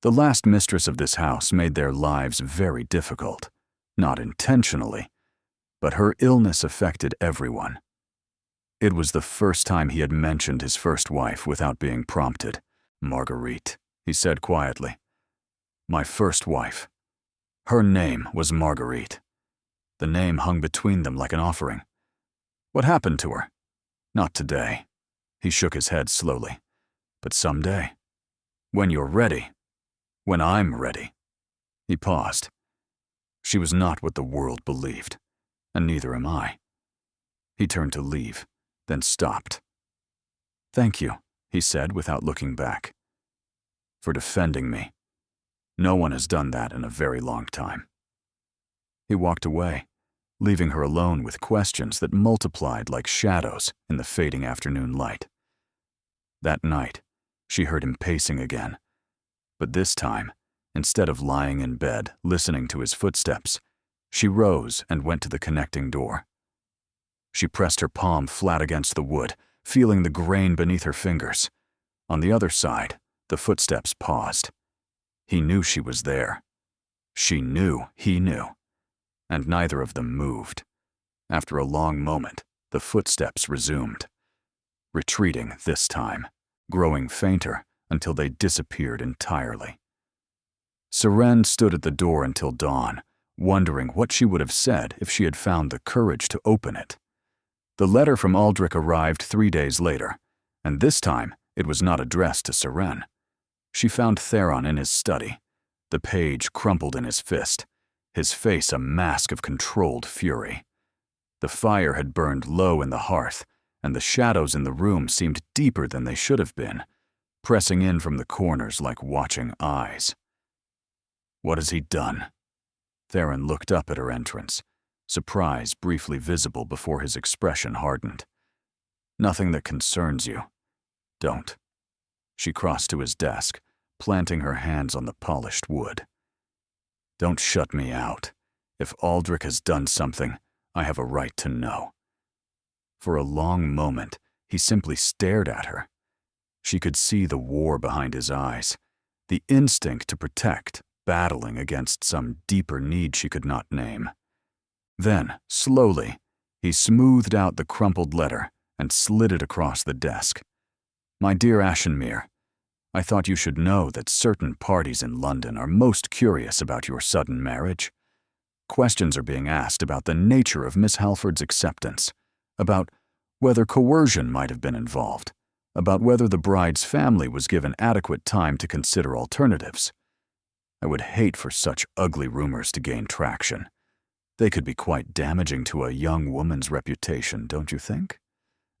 The last mistress of this house made their lives very difficult, not intentionally, but her illness affected everyone. It was the first time he had mentioned his first wife without being prompted. "Marguerite," he said quietly. "My first wife. Her name was Marguerite." The name hung between them like an offering. "What happened to her?" "Not today." He shook his head slowly. "But someday. When you're ready. When I'm ready." He paused. "She was not what the world believed, and neither am I." He turned to leave, then stopped. "Thank you," he said without looking back, "for defending me. No one has done that in a very long time." He walked away, leaving her alone with questions that multiplied like shadows in the fading afternoon light. That night, she heard him pacing again, but this time, instead of lying in bed listening to his footsteps, she rose and went to the connecting door. She pressed her palm flat against the wood, feeling the grain beneath her fingers. On the other side, the footsteps paused. He knew she was there. She knew he knew. And neither of them moved. After a long moment, the footsteps resumed, retreating this time, growing fainter until they disappeared entirely. Serene stood at the door until dawn, wondering what she would have said if she had found the courage to open it. The letter from Aldrich arrived 3 days later, and this time it was not addressed to Serene. She found Theron in his study, the page crumpled in his fist, his face a mask of controlled fury. The fire had burned low in the hearth, and the shadows in the room seemed deeper than they should have been, pressing in from the corners like watching eyes. "What has he done?" Theron looked up at her entrance, surprise briefly visible before his expression hardened. "Nothing that concerns you. Don't." She crossed to his desk, planting her hands on the polished wood. "Don't shut me out. If Aldrich has done something, I have a right to know." For a long moment, he simply stared at her. She could see the war behind his eyes, the instinct to protect, battling against some deeper need she could not name. Then, slowly, he smoothed out the crumpled letter and slid it across the desk. "My dear Ashenmere, I thought you should know that certain parties in London are most curious about your sudden marriage. Questions are being asked about the nature of Miss Halford's acceptance, about whether coercion might have been involved, about whether the bride's family was given adequate time to consider alternatives. I would hate for such ugly rumors to gain traction. They could be quite damaging to a young woman's reputation, don't you think?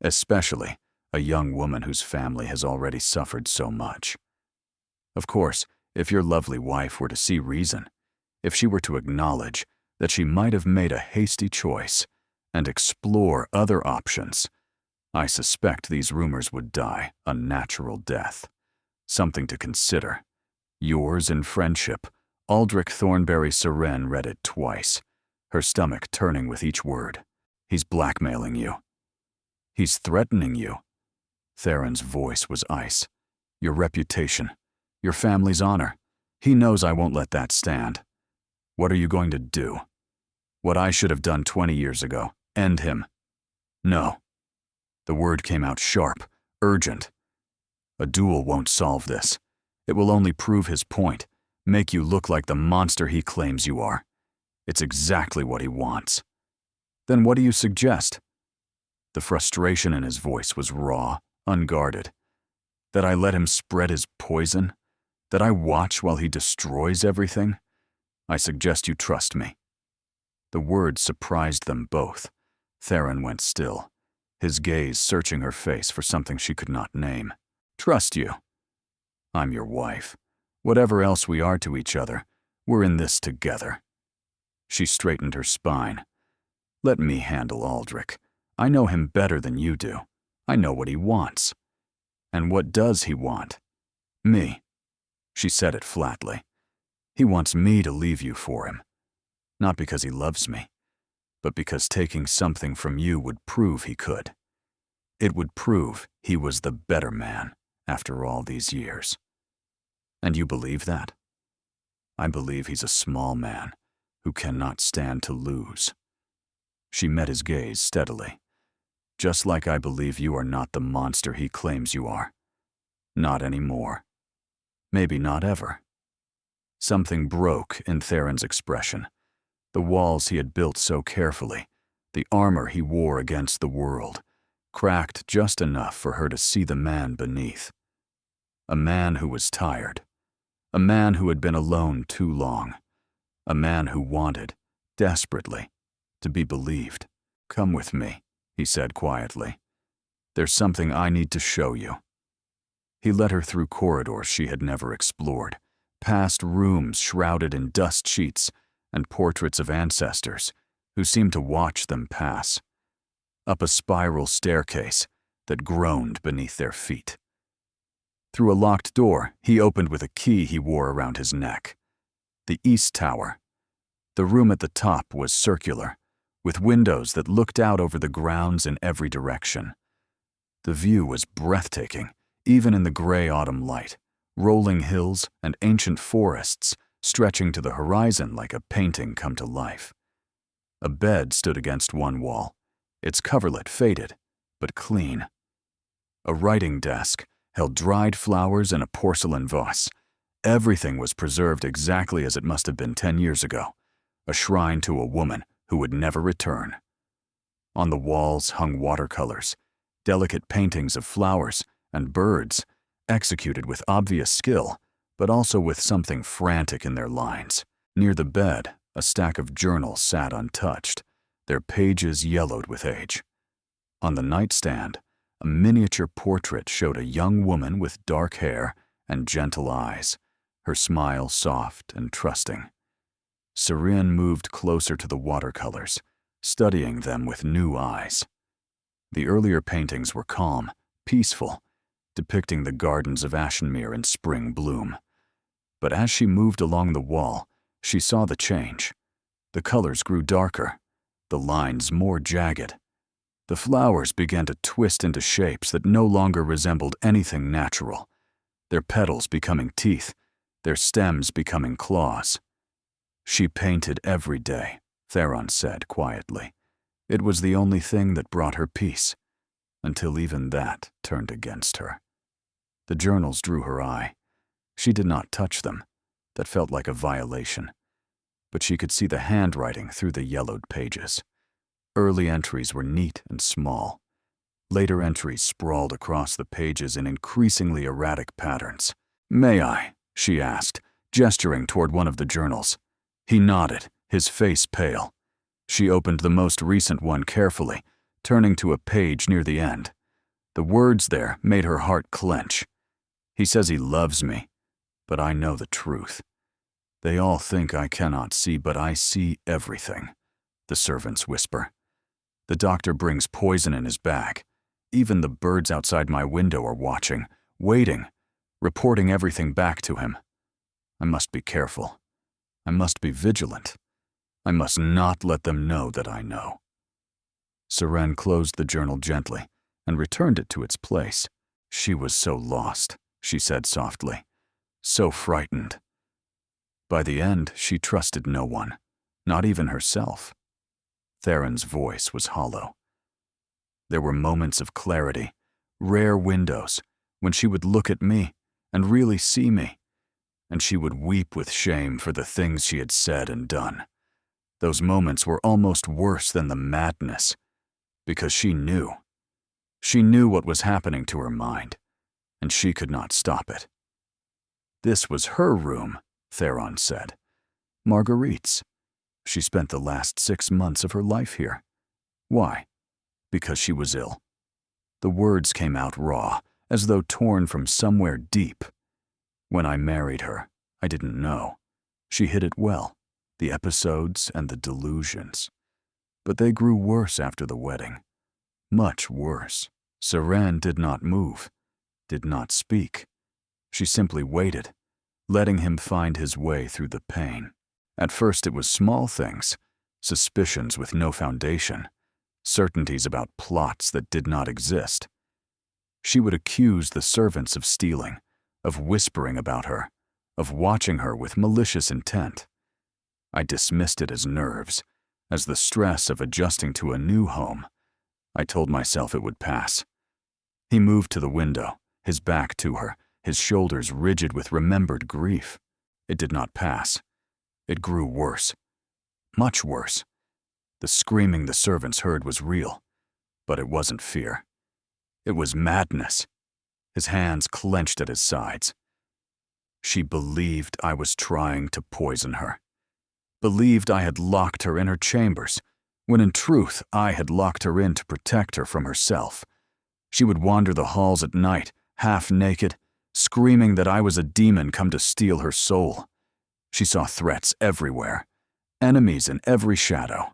especially a young woman whose family has already suffered so much. Of course, if your lovely wife were to see reason, if she were to acknowledge that she might have made a hasty choice and explore other options, I suspect these rumors would die a natural death. Something to consider. Yours in friendship, Aldrich Thornberry Seren read it twice, her stomach turning with each word. He's blackmailing you. He's threatening you. Theron's voice was ice. Your reputation, your family's honor. He knows I won't let that stand. What are you going to do? What I should have done 20 years ago. End him. No. The word came out sharp, urgent. A duel won't solve this. It will only prove his point, make you look like the monster he claims you are. It's exactly what he wants. Then what do you suggest? The frustration in his voice was raw, unguarded. That I let him spread his poison? That I watch while he destroys everything? I suggest you trust me. The words surprised them both. Theron went still, his gaze searching her face for something she could not name. Trust you. I'm your wife. Whatever else we are to each other, we're in this together. She straightened her spine. Let me handle Aldrich. I know him better than you do. I know what he wants. And what does he want? Me. She said it flatly. He wants me to leave you for him. Not because he loves me, but because taking something from you would prove he could. It would prove he was the better man after all these years. And you believe that? I believe he's a small man who cannot stand to lose. She met his gaze steadily. Just like I believe you are not the monster he claims you are. Not anymore. Maybe not ever. Something broke in Theron's expression. The walls he had built so carefully, the armor he wore against the world, cracked just enough for her to see the man beneath. A man who was tired. A man who had been alone too long. A man who wanted, desperately, to be believed. Come with me, he said quietly. There's something I need to show you. He led her through corridors she had never explored, past rooms shrouded in dust sheets and portraits of ancestors who seemed to watch them pass, up a spiral staircase that groaned beneath their feet. Through a locked door he opened with a key he wore around his neck. The East Tower. The room at the top was circular, with windows that looked out over the grounds in every direction. The view was breathtaking, even in the gray autumn light, rolling hills and ancient forests stretching to the horizon like a painting come to life. A bed stood against one wall, its coverlet faded, but clean. A writing desk held dried flowers in a porcelain vase. Everything was preserved exactly as it must have been 10 years ago, a shrine to a woman who would never return. On the walls hung watercolors, delicate paintings of flowers and birds, executed with obvious skill, but also with something frantic in their lines. Near the bed, a stack of journals sat untouched, their pages yellowed with age. On the nightstand, a miniature portrait showed a young woman with dark hair and gentle eyes, her smile soft and trusting. Seren moved closer to the watercolors, studying them with new eyes. The earlier paintings were calm, peaceful, depicting the gardens of Ashenmere in spring bloom. But as she moved along the wall, she saw the change. The colors grew darker, the lines more jagged. The flowers began to twist into shapes that no longer resembled anything natural, their petals becoming teeth, their stems becoming claws. She painted every day, Theron said quietly. It was the only thing that brought her peace, until even that turned against her. The journals drew her eye. She did not touch them. That felt like a violation. But she could see the handwriting through the yellowed pages. Early entries were neat and small. Later entries sprawled across the pages in increasingly erratic patterns. "May I?" she asked, gesturing toward one of the journals. He nodded, his face pale. She opened the most recent one carefully, turning to a page near the end. The words there made her heart clench. He says he loves me, but I know the truth. They all think I cannot see, but I see everything, the servants whisper. The doctor brings poison in his bag. Even the birds outside my window are watching, waiting, reporting everything back to him. I must be careful. I must be vigilant. I must not let them know that I know. Seren closed the journal gently and returned it to its place. She was so lost, she said softly, so frightened. By the end, she trusted no one, not even herself. Theron's voice was hollow. There were moments of clarity, rare windows, when she would look at me and really see me, and she would weep with shame for the things she had said and done. Those moments were almost worse than the madness, because she knew. She knew what was happening to her mind, and she could not stop it. This was her room, Theron said. Marguerite's. She spent the last 6 months of her life here. Why? Because she was ill. The words came out raw, as though torn from somewhere deep. When I married her, I didn't know. She hid it well, the episodes and the delusions. But they grew worse after the wedding. Much worse. Seren did not move, did not speak. She simply waited, letting him find his way through the pain. At first it was small things, suspicions with no foundation, certainties about plots that did not exist. She would accuse the servants of stealing, of whispering about her, of watching her with malicious intent. I dismissed it as nerves, as the stress of adjusting to a new home. I told myself it would pass. He moved to the window, his back to her, his shoulders rigid with remembered grief. It did not pass. It grew worse. Much worse. The screaming the servants heard was real, but it wasn't fear. It was madness. His hands clenched at his sides. She believed I was trying to poison her. Believed I had locked her in her chambers, when in truth I had locked her in to protect her from herself. She would wander the halls at night, half naked, screaming that I was a demon come to steal her soul. She saw threats everywhere, enemies in every shadow.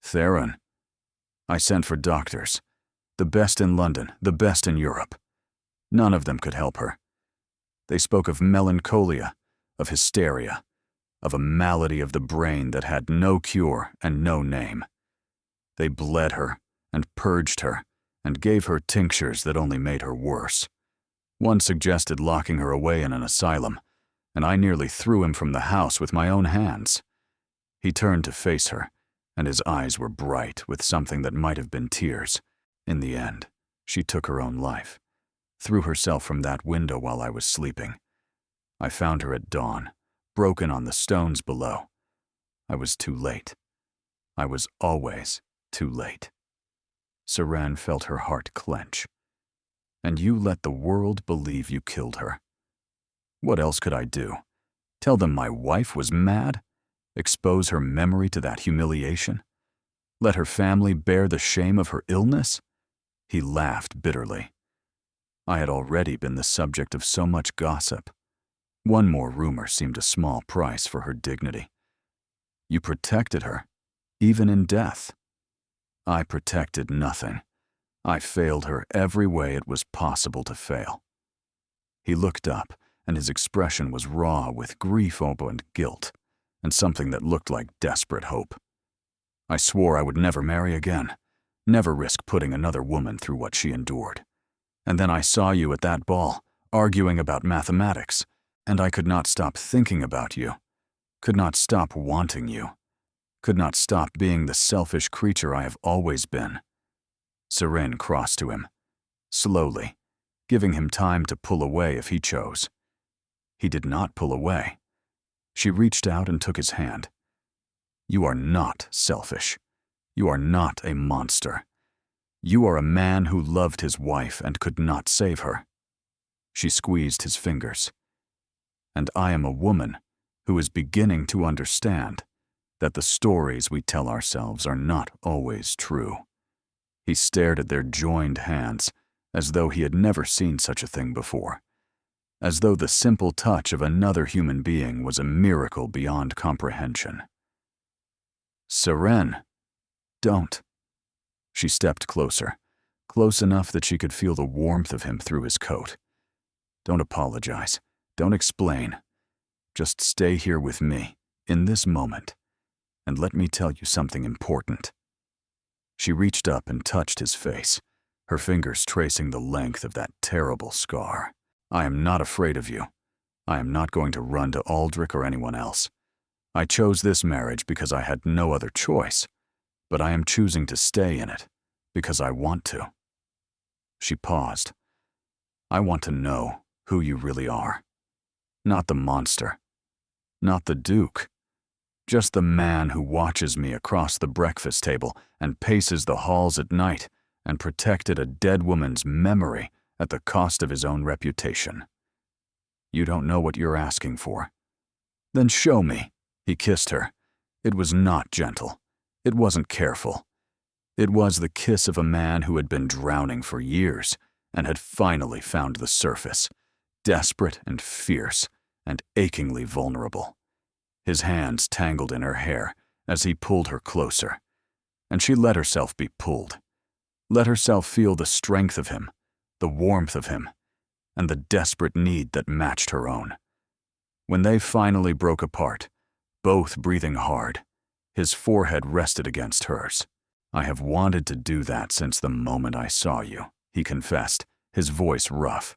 Theron. I sent for doctors, the best in London, the best in Europe. None of them could help her. They spoke of melancholia, of hysteria, of a malady of the brain that had no cure and no name. They bled her and purged her and gave her tinctures that only made her worse. One suggested locking her away in an asylum, and I nearly threw him from the house with my own hands. He turned to face her, and his eyes were bright with something that might have been tears. In the end, she took her own life, threw herself from that window while I was sleeping. I found her at dawn, broken on the stones below. I was too late. I was always too late. Seren felt her heart clench. And you let the world believe you killed her. What else could I do? Tell them my wife was mad? Expose her memory to that humiliation? Let her family bear the shame of her illness? He laughed bitterly. I had already been the subject of so much gossip. One more rumor seemed a small price for her dignity. You protected her, even in death. I protected nothing. I failed her every way it was possible to fail. He looked up, and his expression was raw with grief and guilt, and something that looked like desperate hope. I swore I would never marry again, never risk putting another woman through what she endured. And then I saw you at that ball, arguing about mathematics, and I could not stop thinking about you, could not stop wanting you, could not stop being the selfish creature I have always been. Seren crossed to him, slowly, giving him time to pull away if he chose. He did not pull away. She reached out and took his hand. You are not selfish. You are not a monster. You are a man who loved his wife and could not save her. She squeezed his fingers. And I am a woman who is beginning to understand that the stories we tell ourselves are not always true. He stared at their joined hands, as though he had never seen such a thing before, as though the simple touch of another human being was a miracle beyond comprehension. "Seren, don't." She stepped closer, close enough that she could feel the warmth of him through his coat. "Don't apologize. Don't explain. Just stay here with me, in this moment, and let me tell you something important." She reached up and touched his face, her fingers tracing the length of that terrible scar. "I am not afraid of you. I am not going to run to Aldrich or anyone else. I chose this marriage because I had no other choice, but I am choosing to stay in it because I want to." She paused. "I want to know who you really are. Not the monster. Not the Duke. Just the man who watches me across the breakfast table and paces the halls at night and protected a dead woman's memory at the cost of his own reputation. You don't know what you're asking for. Then show me." He kissed her. It was not gentle. It wasn't careful. It was the kiss of a man who had been drowning for years and had finally found the surface, desperate and fierce and achingly vulnerable. His hands tangled in her hair as he pulled her closer, and she let herself be pulled, let herself feel the strength of him, the warmth of him, and the desperate need that matched her own. When they finally broke apart, both breathing hard, his forehead rested against hers. "I have wanted to do that since the moment I saw you," he confessed, his voice rough.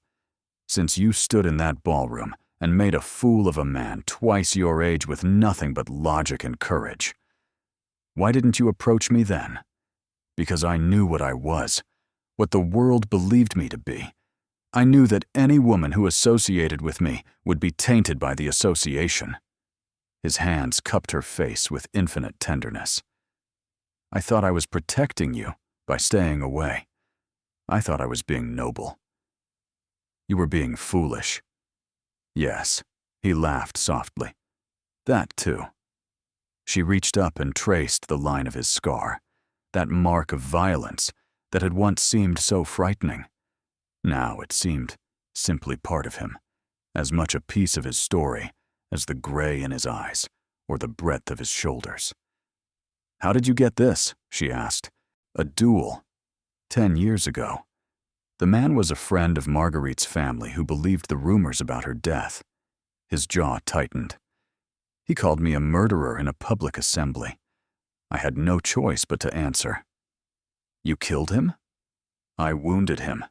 "Since you stood in that ballroom and made a fool of a man twice your age with nothing but logic and courage. Why didn't you approach me then? Because I knew what I was, what the world believed me to be. I knew that any woman who associated with me would be tainted by the association." His hands cupped her face with infinite tenderness. "I thought I was protecting you by staying away. I thought I was being noble. You were being foolish." "Yes," he laughed softly. "That too." She reached up and traced the line of his scar, that mark of violence that had once seemed so frightening. Now it seemed simply part of him, as much a piece of his story as the gray in his eyes or the breadth of his shoulders. "How did you get this?" she asked. "A duel. 10 years ago. The man was a friend of Marguerite's family who believed the rumors about her death." His jaw tightened. "He called me a murderer in a public assembly. I had no choice but to answer." "You killed him?" "I wounded him.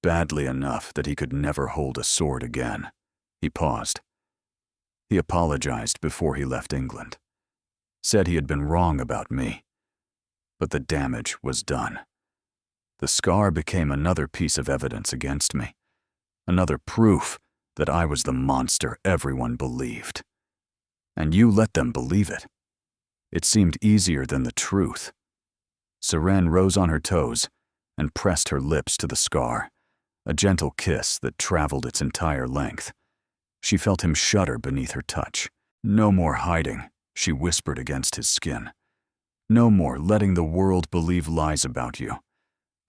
Badly enough that he could never hold a sword again." He paused. "He apologized before he left England. Said he had been wrong about me. But the damage was done. The scar became another piece of evidence against me. Another proof that I was the monster everyone believed. And you let them believe it. It seemed easier than the truth." Seren rose on her toes and pressed her lips to the scar, a gentle kiss that traveled its entire length. She felt him shudder beneath her touch. "No more hiding," she whispered against his skin. "No more letting the world believe lies about you.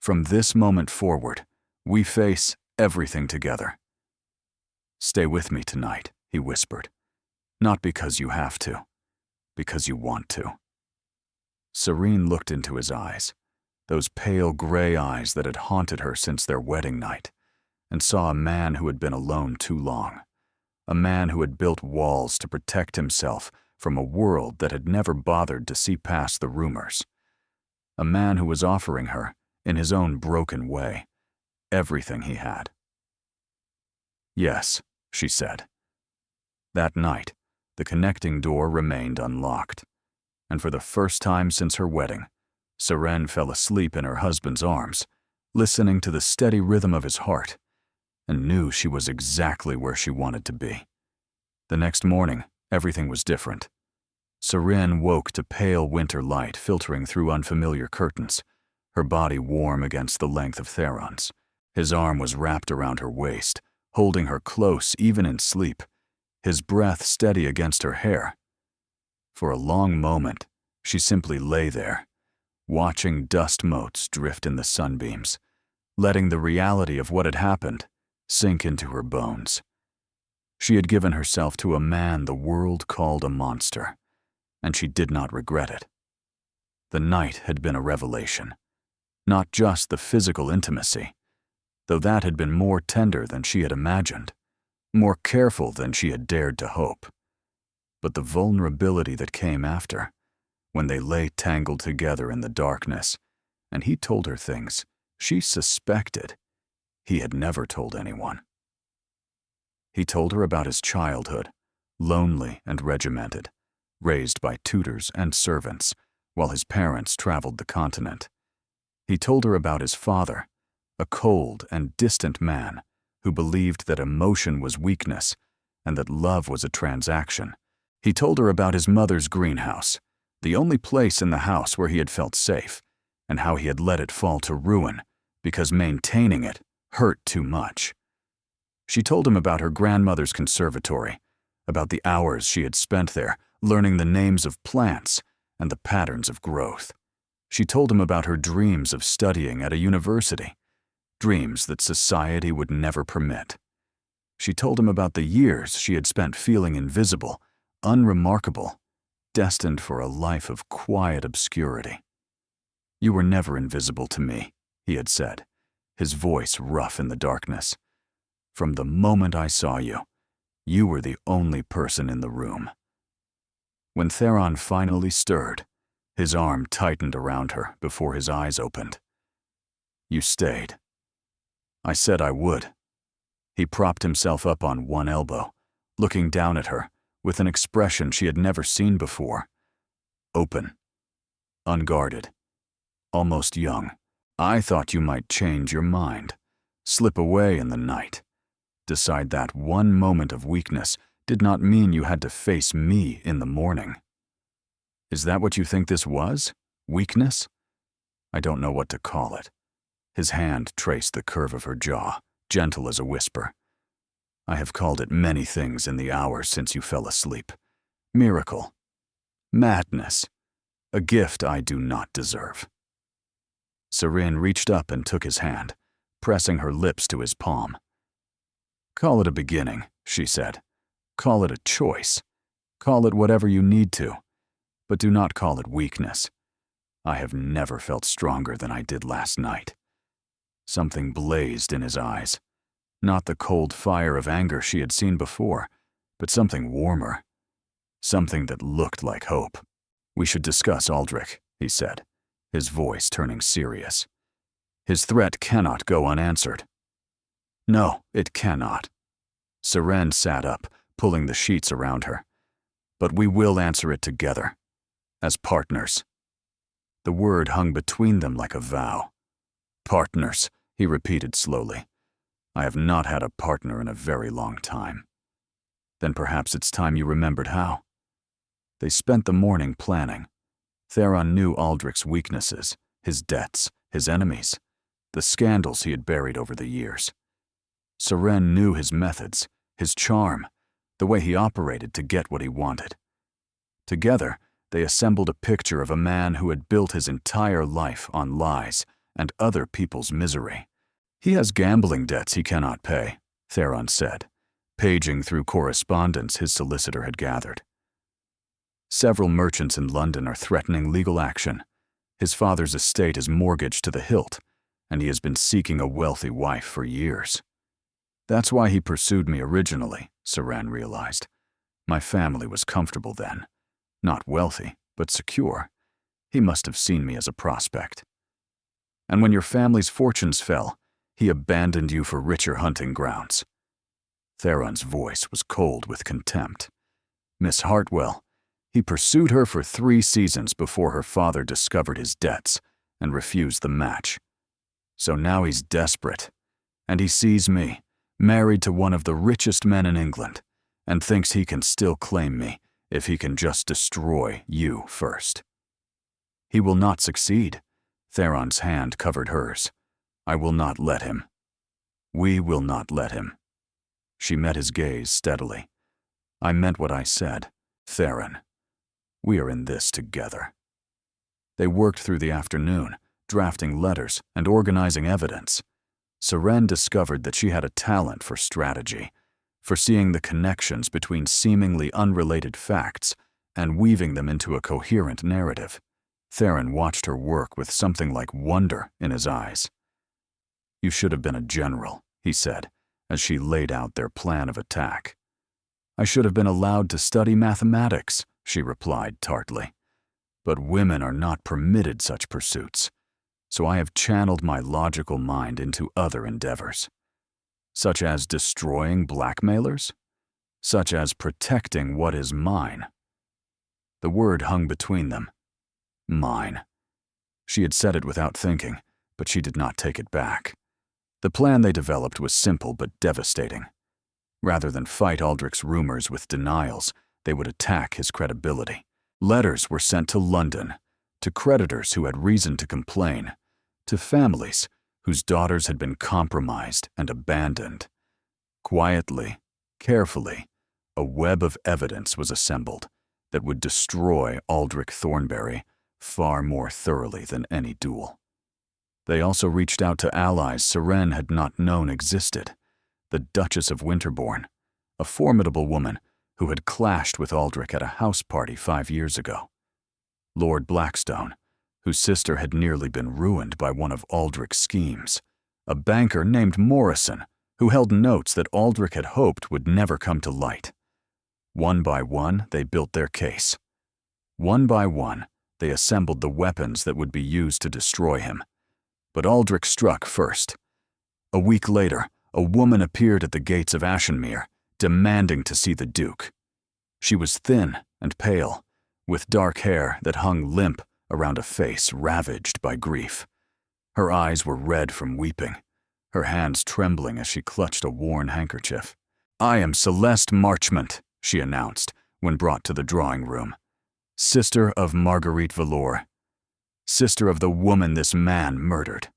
From this moment forward, we face everything together." "Stay with me tonight," he whispered. "Not because you have to, because you want to." Serene looked into his eyes, those pale gray eyes that had haunted her since their wedding night, and saw a man who had been alone too long. A man who had built walls to protect himself from a world that had never bothered to see past the rumors. A man who was offering her, in his own broken way, everything he had. "Yes," she said. That night, the connecting door remained unlocked, and for the first time since her wedding, Seren fell asleep in her husband's arms, listening to the steady rhythm of his heart, and knew she was exactly where she wanted to be. The next morning, everything was different. Seren woke to pale winter light filtering through unfamiliar curtains, her body warm against the length of Theron's. His arm was wrapped around her waist, holding her close even in sleep, his breath steady against her hair. For a long moment, she simply lay there, watching dust motes drift in the sunbeams, letting the reality of what had happened sink into her bones. She had given herself to a man the world called a monster, and she did not regret it. The night had been a revelation, not just the physical intimacy, though that had been more tender than she had imagined, more careful than she had dared to hope, but the vulnerability that came after, when they lay tangled together in the darkness, and he told her things she suspected he had never told anyone. He told her about his childhood, lonely and regimented, raised by tutors and servants while his parents traveled the continent. He told her about his father, a cold and distant man who believed that emotion was weakness and that love was a transaction. He told her about his mother's greenhouse, the only place in the house where he had felt safe, and how he had let it fall to ruin because maintaining it hurt too much. She told him about her grandmother's conservatory, about the hours she had spent there learning the names of plants and the patterns of growth. She told him about her dreams of studying at a university, dreams that society would never permit. She told him about the years she had spent feeling invisible, unremarkable, destined for a life of quiet obscurity. "You were never invisible to me," he had said, his voice rough in the darkness. "From the moment I saw you, you were the only person in the room." When Theron finally stirred, his arm tightened around her before his eyes opened. "You stayed." "I said I would." He propped himself up on one elbow, looking down at her with an expression she had never seen before. Open, unguarded, almost young. "I thought you might change your mind, slip away in the night, decide that one moment of weakness did not mean you had to face me in the morning." "Is that what you think this was? Weakness?" "I don't know what to call it." His hand traced the curve of her jaw, gentle as a whisper. "I have called it many things in the hours since you fell asleep. Miracle. Madness. A gift I do not deserve." Serene reached up and took his hand, pressing her lips to his palm. "Call it a beginning," she said. "Call it a choice. Call it whatever you need to. But do not call it weakness. I have never felt stronger than I did last night." Something blazed in his eyes. Not the cold fire of anger she had seen before, but something warmer. Something that looked like hope. "We should discuss Aldrich," he said, his voice turning serious. "His threat cannot go unanswered." "No, it cannot." Seren sat up, pulling the sheets around her. "But we will answer it together, as partners." The word hung between them like a vow. "Partners," he repeated slowly. "I have not had a partner in a very long time." "Then perhaps it's time you remembered how." They spent the morning planning. Theron knew Aldrich's weaknesses, his debts, his enemies, the scandals he had buried over the years. Seren knew his methods, his charm, the way he operated to get what he wanted. Together, they assembled a picture of a man who had built his entire life on lies and other people's misery. "He has gambling debts he cannot pay," Theron said, paging through correspondence his solicitor had gathered. "Several merchants in London are threatening legal action. His father's estate is mortgaged to the hilt, and he has been seeking a wealthy wife for years. That's why he pursued me originally," Seren realized. "My family was comfortable then. Not wealthy, but secure. He must have seen me as a prospect. And when your family's fortunes fell, he abandoned you for richer hunting grounds." Theron's voice was cold with contempt. "Miss Hartwell, he pursued her for 3 seasons before her father discovered his debts and refused the match. So now he's desperate, and he sees me, married to one of the richest men in England, and thinks he can still claim me if he can just destroy you first." "He will not succeed." Theron's hand covered hers. "I will not let him. We will not let him." She met his gaze steadily. "I meant what I said, Theron. We are in this together." They worked through the afternoon, drafting letters and organizing evidence. Seren discovered that she had a talent for strategy, for seeing the connections between seemingly unrelated facts and weaving them into a coherent narrative. Theron watched her work with something like wonder in his eyes. "You should have been a general," he said, as she laid out their plan of attack. "I should have been allowed to study mathematics," she replied tartly. "But women are not permitted such pursuits, so I have channeled my logical mind into other endeavors, such as destroying blackmailers, such as protecting what is mine." The word hung between them. Mine. She had said it without thinking, but she did not take it back. The plan they developed was simple but devastating. Rather than fight Aldrich's rumors with denials, they would attack his credibility. Letters were sent to London, to creditors who had reason to complain, to families whose daughters had been compromised and abandoned. Quietly, carefully, a web of evidence was assembled that would destroy Aldrich Thornberry far more thoroughly than any duel. They also reached out to allies Seren had not known existed, the Duchess of Winterbourne, a formidable woman who had clashed with Aldrich at a house party 5 years ago. Lord Blackstone, whose sister had nearly been ruined by one of Aldrich's schemes. A banker named Morrison, who held notes that Aldrich had hoped would never come to light. One by one, they built their case. One by one, they assembled the weapons that would be used to destroy him. But Aldrich struck first. A week later, a woman appeared at the gates of Ashenmere, demanding to see the Duke. She was thin and pale, with dark hair that hung limp around a face ravaged by grief. Her eyes were red from weeping, her hands trembling as she clutched a worn handkerchief. "I am Celeste Marchmont," she announced when brought to the drawing room. "Sister of Marguerite Valor. Sister of the woman this man murdered."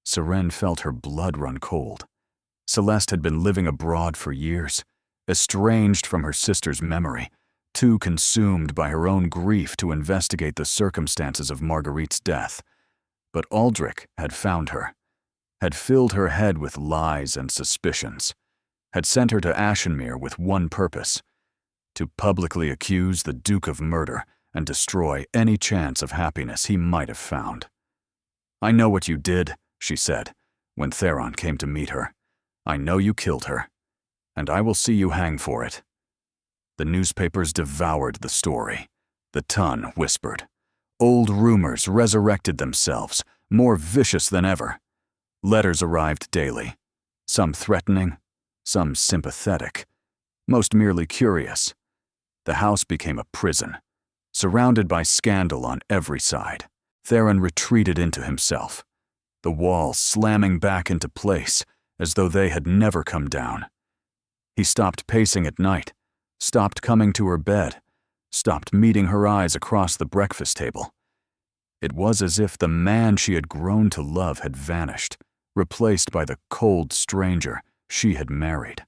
Seren felt her blood run cold. Celeste had been living abroad for years, estranged from her sister's memory, too consumed by her own grief to investigate the circumstances of Marguerite's death. But Aldrich had found her, had filled her head with lies and suspicions, had sent her to Ashenmere with one purpose: to publicly accuse the Duke of murder and destroy any chance of happiness he might have found. "I know what you did," she said, when Theron came to meet her. "I know you killed her, and I will see you hang for it." The newspapers devoured the story. The Ton whispered. Old rumors resurrected themselves, more vicious than ever. Letters arrived daily, some threatening, some sympathetic, most merely curious. The house became a prison, surrounded by scandal on every side. Theron retreated into himself, the walls slamming back into place as though they had never come down. He stopped pacing at night, stopped coming to her bed, stopped meeting her eyes across the breakfast table. It was as if the man she had grown to love had vanished, replaced by the cold stranger she had married.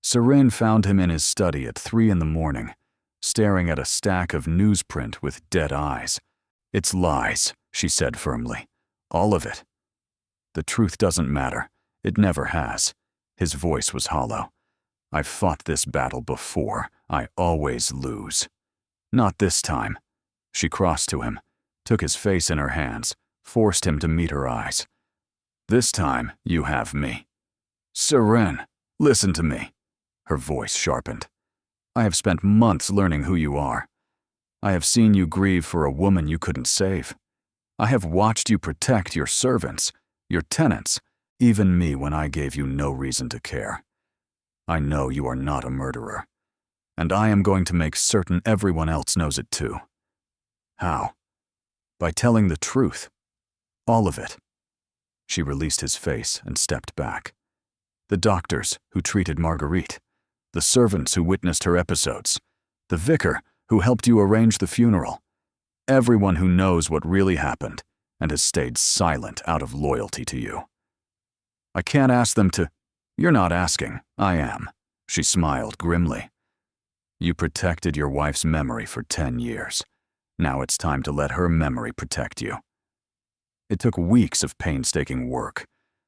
Seren found him in his study at 3 a.m, staring at a stack of newsprint with dead eyes. "It's lies," she said firmly. "All of it. The truth doesn't matter. It never has." His voice was hollow. "I've fought this battle before. I always lose." "Not this time." She crossed to him, took his face in her hands, forced him to meet her eyes. "This time, you have me." "Seren, listen to me." Her voice sharpened. "I have spent months learning who you are. I have seen you grieve for a woman you couldn't save. I have watched you protect your servants, your tenants, even me when I gave you no reason to care. I know you are not a murderer, and I am going to make certain everyone else knows it too." "How?" "By telling the truth. All of it." She released his face and stepped back. "The doctors who treated Marguerite, the servants who witnessed her episodes, the vicar who helped you arrange the funeral, everyone who knows what really happened and has stayed silent out of loyalty to you. I can't ask them to—" "You're not asking, I am," she smiled grimly. "You protected your wife's memory for 10 years, Now it's time to let her memory protect you. It took weeks of painstaking work.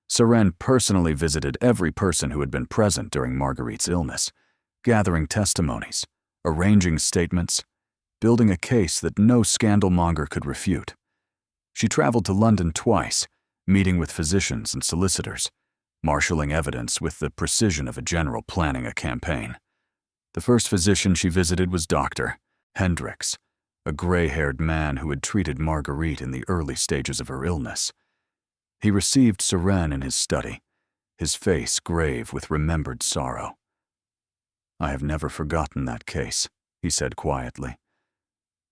Seren personally visited every person who had been present during Marguerite's illness, gathering testimonies, arranging statements, building a case that no scandalmonger could refute. She traveled to London twice, meeting with physicians and solicitors, marshalling evidence with the precision of a general planning a campaign. The first physician she visited was Dr. Hendricks, a gray-haired man who had treated Marguerite in the early stages of her illness. He received Seren in his study, his face grave with remembered sorrow. "I have never forgotten that case," he said quietly.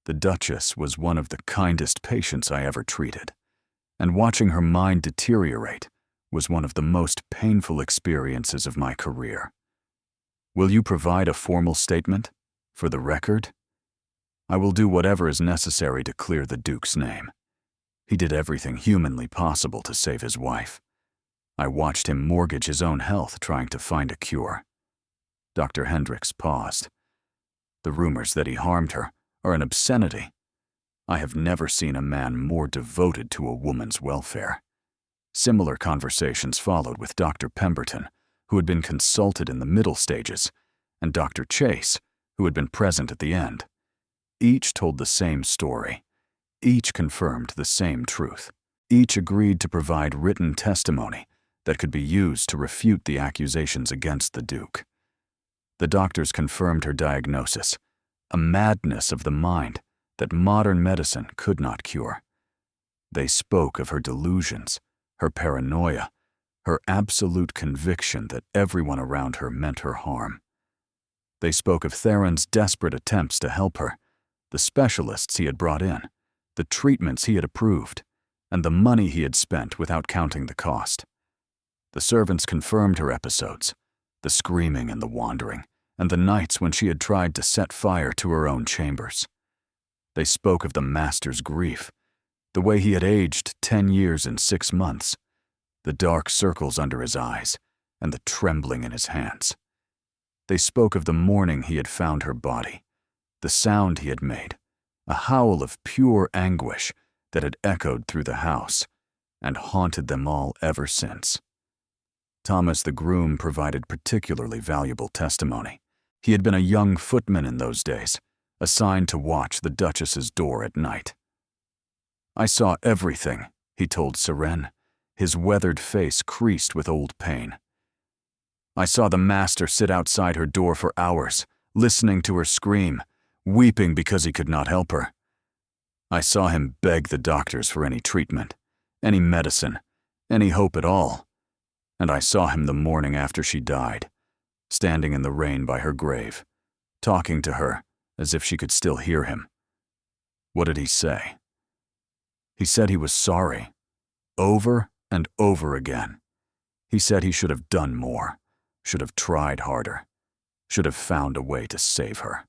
"The Duchess was one of the kindest patients I ever treated, and watching her mind deteriorate was one of the most painful experiences of my career. Will you provide a formal statement? For the record? I will do whatever is necessary to clear the Duke's name. He did everything humanly possible to save his wife. I watched him mortgage his own health trying to find a cure." Dr. Hendricks paused. "The rumors that he harmed her are an obscenity. I have never seen a man more devoted to a woman's welfare." Similar conversations followed with Dr. Pemberton, who had been consulted in the middle stages, and Dr. Chase, who had been present at the end. Each told the same story. Each confirmed the same truth. Each agreed to provide written testimony that could be used to refute the accusations against the Duke. The doctors confirmed her diagnosis, a madness of the mind that modern medicine could not cure. They spoke of her delusions, her paranoia, her absolute conviction that everyone around her meant her harm. They spoke of Theron's desperate attempts to help her, the specialists he had brought in, the treatments he had approved, and the money he had spent without counting the cost. The servants confirmed her episodes, the screaming and the wandering, and the nights when she had tried to set fire to her own chambers. They spoke of the master's grief, the way he had aged 10 years and 6 months, the dark circles under his eyes, and the trembling in his hands. They spoke of the morning he had found her body, the sound he had made, a howl of pure anguish that had echoed through the house and haunted them all ever since. Thomas the groom provided particularly valuable testimony. He had been a young footman in those days, assigned to watch the Duchess's door at night. "I saw everything," he told Seren, his weathered face creased with old pain. "I saw the master sit outside her door for hours, listening to her scream, weeping because he could not help her. I saw him beg the doctors for any treatment, any medicine, any hope at all. And I saw him the morning after she died, standing in the rain by her grave, talking to her as if she could still hear him. What did he say? He said he was sorry, over and over again. He said he should have done more, should have tried harder, should have found a way to save her."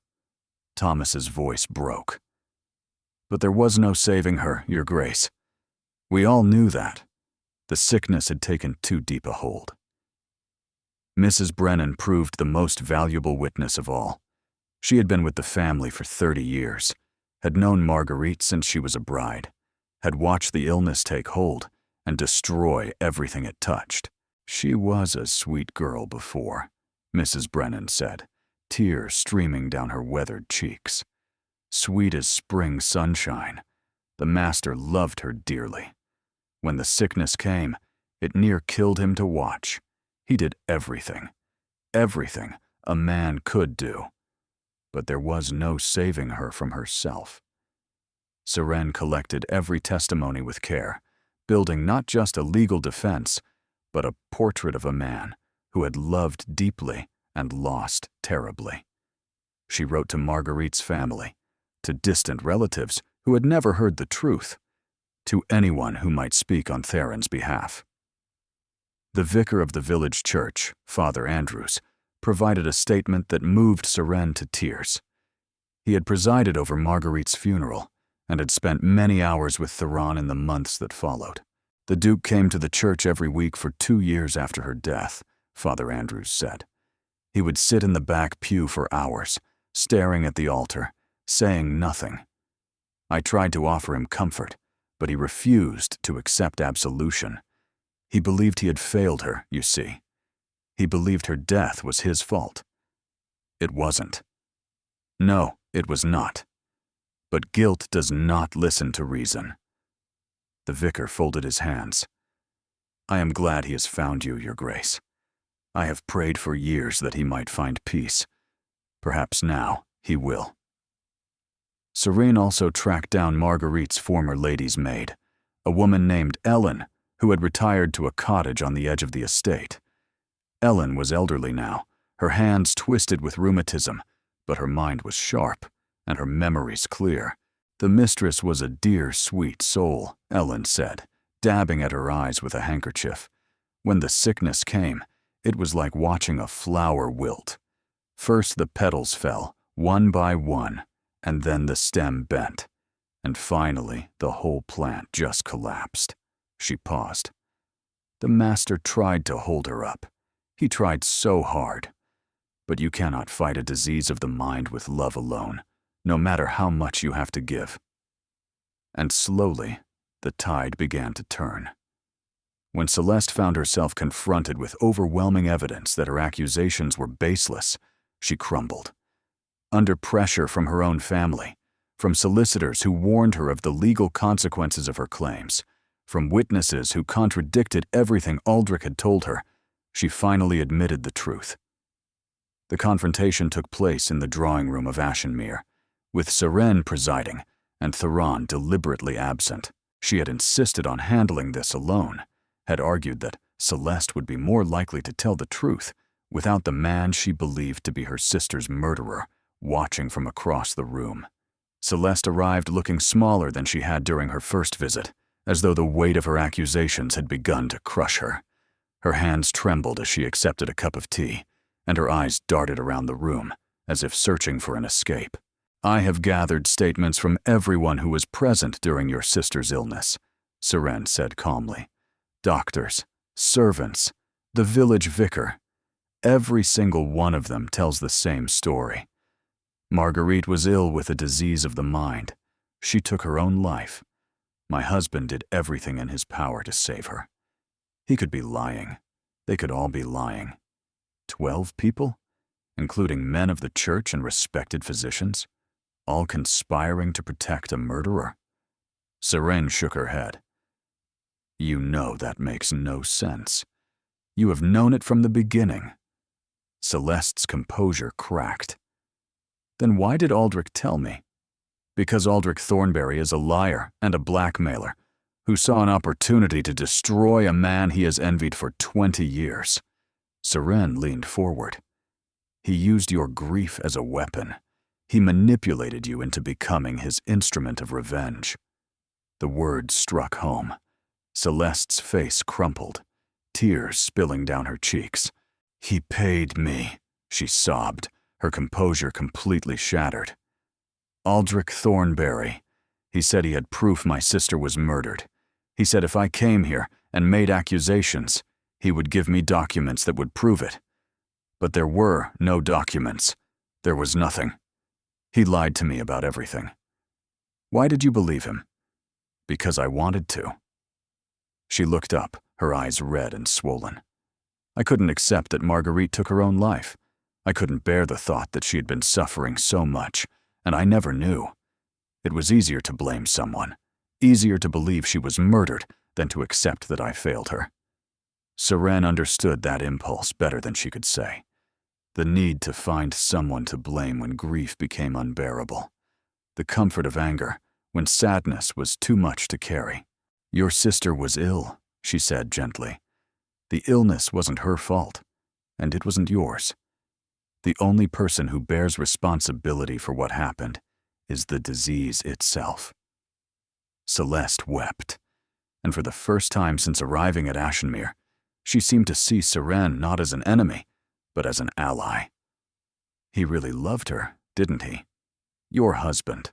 Thomas's voice broke. "But there was no saving her, Your Grace. We all knew that. The sickness had taken too deep a hold." Mrs. Brennan proved the most valuable witness of all. She had been with the family for 30 years, had known Marguerite since she was a bride, had watched the illness take hold and destroy everything it touched. "She was a sweet girl before," Mrs. Brennan said, tears streaming down her weathered cheeks. "Sweet as spring sunshine. The master loved her dearly. When the sickness came, it near killed him to watch. He did everything a man could do. But there was no saving her from herself." Seren collected every testimony with care, building not just a legal defense, but a portrait of a man who had loved deeply and lost terribly. She wrote to Marguerite's family, to distant relatives who had never heard the truth, to anyone who might speak on Theron's behalf. The vicar of the village church, Father Andrews, provided a statement that moved Seren to tears. He had presided over Marguerite's funeral and had spent many hours with Theron in the months that followed. The Duke came to the church every week for 2 years after her death, Father Andrews said. He would sit in the back pew for hours, staring at the altar, saying nothing. I tried to offer him comfort, but he refused to accept absolution. He believed he had failed her, you see. He believed her death was his fault. It wasn't. No, it was not. But guilt does not listen to reason. The vicar folded his hands. I am glad he has found you, Your Grace. I have prayed for years that he might find peace. Perhaps now he will. Serene also tracked down Marguerite's former lady's maid, a woman named Ellen, who had retired to a cottage on the edge of the estate. Ellen was elderly now, her hands twisted with rheumatism, but her mind was sharp, and her memories clear. The mistress was a dear, sweet soul, Ellen said, dabbing at her eyes with a handkerchief. When the sickness came, it was like watching a flower wilt. First the petals fell, one by one, and then the stem bent, and finally the whole plant just collapsed. She paused. The master tried to hold her up. He tried so hard. But you cannot fight a disease of the mind with love alone, no matter how much you have to give. And slowly, the tide began to turn. When Celeste found herself confronted with overwhelming evidence that her accusations were baseless, she crumbled. Under pressure from her own family, from solicitors who warned her of the legal consequences of her claims, from witnesses who contradicted everything Aldrich had told her, she finally admitted the truth. The confrontation took place in the drawing room of Ashenmere, with Seren presiding and Theron deliberately absent. She had insisted on handling this alone, had argued that Celeste would be more likely to tell the truth without the man she believed to be her sister's murderer watching from across the room. Celeste arrived looking smaller than she had during her first visit, as though the weight of her accusations had begun to crush her. Her hands trembled as she accepted a cup of tea, and her eyes darted around the room, as if searching for an escape. I have gathered statements from everyone who was present during your sister's illness, Seren said calmly. Doctors, servants, the village vicar. Every single one of them tells the same story. Marguerite was ill with a disease of the mind. She took her own life. My husband did everything in his power to save her. He could be lying. They could all be lying. 12 people, including men of the church and respected physicians, all conspiring to protect a murderer? Seren shook her head. You know that makes no sense. You have known it from the beginning. Celeste's composure cracked. Then why did Aldrich tell me? Because Aldrich Thornberry is a liar and a blackmailer who saw an opportunity to destroy a man he has envied for 20 years. Seren leaned forward. He used your grief as a weapon. He manipulated you into becoming his instrument of revenge. The words struck home. Celeste's face crumpled, tears spilling down her cheeks. He paid me, she sobbed, her composure completely shattered. Aldrich Thornberry. He said he had proof my sister was murdered. He said if I came here and made accusations, he would give me documents that would prove it. But there were no documents. There was nothing. He lied to me about everything. Why did you believe him? Because I wanted to. She looked up, her eyes red and swollen. I couldn't accept that Marguerite took her own life. I couldn't bear the thought that she had been suffering so much, and I never knew. It was easier to blame someone, easier to believe she was murdered than to accept that I failed her. Seren understood that impulse better than she could say. The need to find someone to blame when grief became unbearable. The comfort of anger when sadness was too much to carry. Your sister was ill, she said gently. The illness wasn't her fault, and it wasn't yours. The only person who bears responsibility for what happened is the disease itself. Celeste wept, and for the first time since arriving at Ashenmere, she seemed to see Seren not as an enemy, but as an ally. He really loved her, didn't he? Your husband.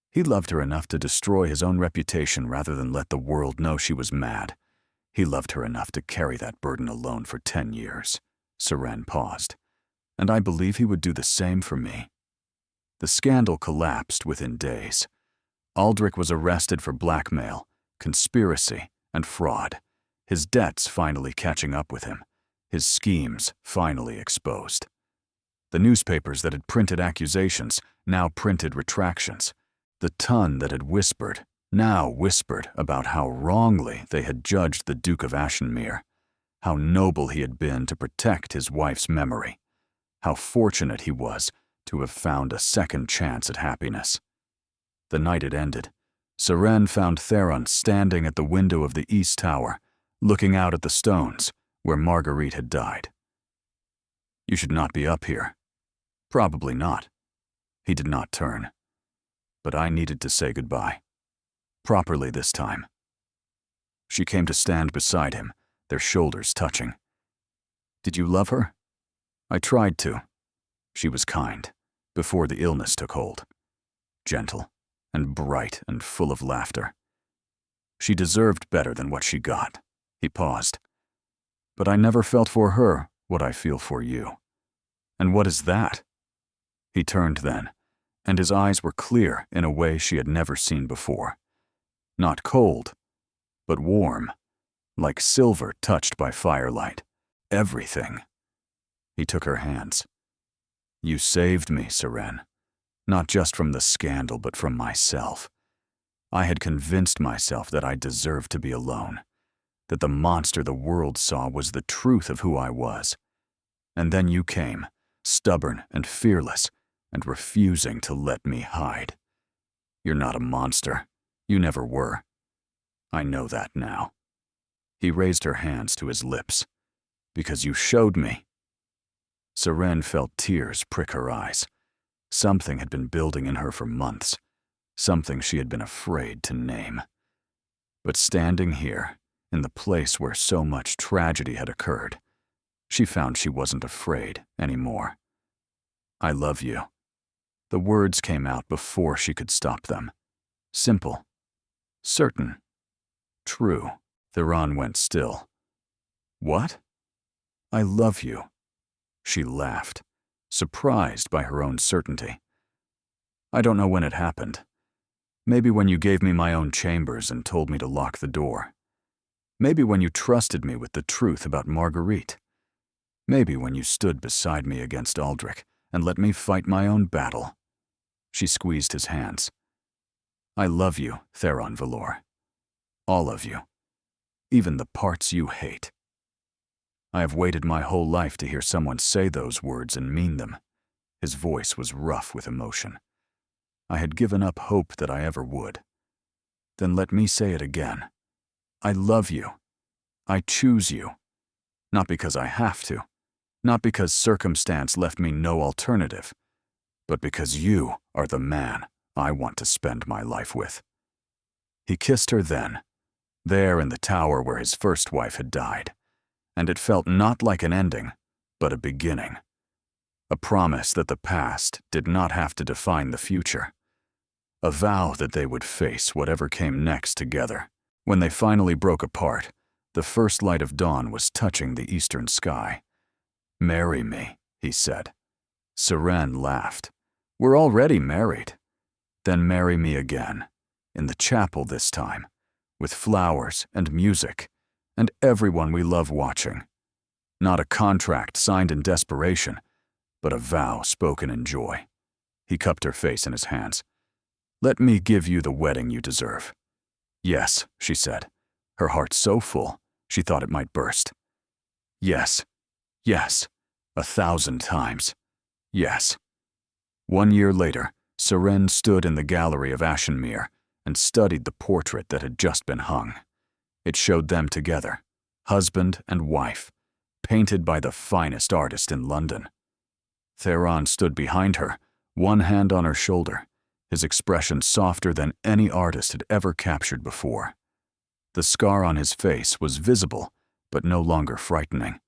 He loved her enough to destroy his own reputation rather than let the world know she was mad. He loved her enough to carry that burden alone for 10 years. Seren paused. And I believe he would do the same for me. The scandal collapsed within days. Aldrich was arrested for blackmail, conspiracy, and fraud, his debts finally catching up with him, his schemes finally exposed. The newspapers that had printed accusations now printed retractions. The ton that had whispered now whispered about how wrongly they had judged the Duke of Ashenmere, how noble he had been to protect his wife's memory, how fortunate he was to have found a second chance at happiness. The night had ended. Seren found Theron standing at the window of the East Tower, looking out at the stones where Marguerite had died. "You should not be up here." "Probably not." He did not turn. But I needed to say goodbye. Properly this time. She came to stand beside him, their shoulders touching. "Did you love her?" "I tried to." She was kind, before the illness took hold. Gentle, and bright, and full of laughter. "She deserved better than what she got." He paused. "But I never felt for her what I feel for you." "And what is that?" He turned then, and his eyes were clear in a way she had never seen before. Not cold, but warm, like silver touched by firelight. Everything. He took her hands. "You saved me, Seren. Not just from the scandal, but from myself. I had convinced myself that I deserved to be alone, that the monster the world saw was the truth of who I was. And then you came, stubborn and fearless, and refusing to let me hide. You're not a monster. You never were. I know that now." He raised her hands to his lips. "Because you showed me." Seren felt tears prick her eyes. Something had been building in her for months, something she had been afraid to name. But standing here, in the place where so much tragedy had occurred, she found she wasn't afraid anymore. "I love you." The words came out before she could stop them. Simple. Certain. True. Theron went still. "What?" "I love you." She laughed, surprised by her own certainty. "I don't know when it happened. Maybe when you gave me my own chambers and told me to lock the door. Maybe when you trusted me with the truth about Marguerite. Maybe when you stood beside me against Aldrich and let me fight my own battle." She squeezed his hands. "I love you, Theron Valor. All of you. Even the parts you hate." I have waited my whole life to hear someone say those words and mean them. His voice was rough with emotion. I had given up hope that I ever would. Then let me say it again. I love you. I choose you. Not because I have to. Not because circumstance left me no alternative. But because you are the man I want to spend my life with. He kissed her then, there in the tower where his first wife had died. And it felt not like an ending, but a beginning. A promise that the past did not have to define the future. A vow that they would face whatever came next together. When they finally broke apart, the first light of dawn was touching the eastern sky. "Marry me," he said. Seren laughed. "We're already married." "Then marry me again, in the chapel this time, with flowers and music, and everyone we love watching. Not a contract signed in desperation, but a vow spoken in joy." He cupped her face in his hands. "Let me give you the wedding you deserve." "Yes," she said, her heart so full she thought it might burst. "Yes, yes, 1,000 times, yes." 1 year later, Seren stood in the gallery of Ashenmere and studied the portrait that had just been hung. It showed them together, husband and wife, painted by the finest artist in London. Theron stood behind her, one hand on her shoulder, his expression softer than any artist had ever captured before. The scar on his face was visible, but no longer frightening.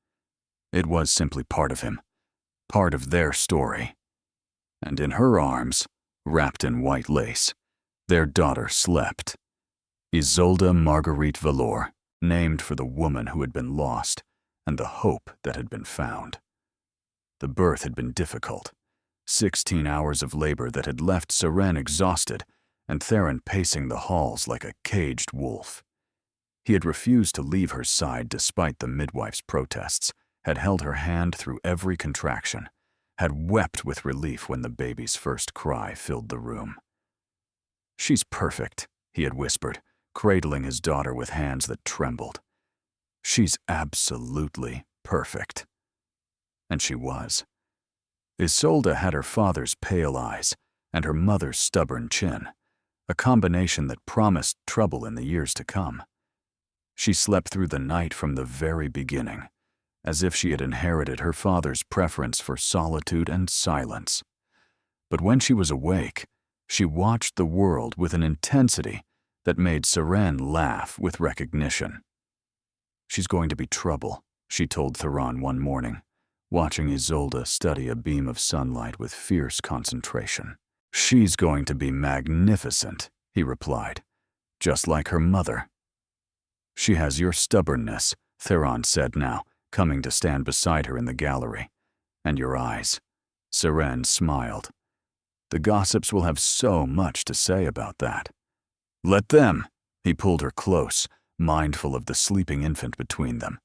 It was simply part of him, part of their story. And in her arms, wrapped in white lace, their daughter slept. Isolde Marguerite Valor, named for the woman who had been lost and the hope that had been found. The birth had been difficult, 16 hours of labor that had left Seren exhausted and Theron pacing the halls like a caged wolf. He had refused to leave her side despite the midwife's protests, had held her hand through every contraction, had wept with relief when the baby's first cry filled the room. "She's perfect," he had whispered, cradling his daughter with hands that trembled. "She's absolutely perfect." And she was. Isolde had her father's pale eyes and her mother's stubborn chin, a combination that promised trouble in the years to come. She slept through the night from the very beginning, as if she had inherited her father's preference for solitude and silence. But when she was awake, she watched the world with an intensity that made Seren laugh with recognition. "She's going to be trouble," she told Theron one morning, watching Isolde study a beam of sunlight with fierce concentration. "She's going to be magnificent," he replied, "just like her mother." "She has your stubbornness," Theron said now, coming to stand beside her in the gallery. "And your eyes." Seren smiled. "The gossips will have so much to say about that." "Let them." He pulled her close, mindful of the sleeping infant between them.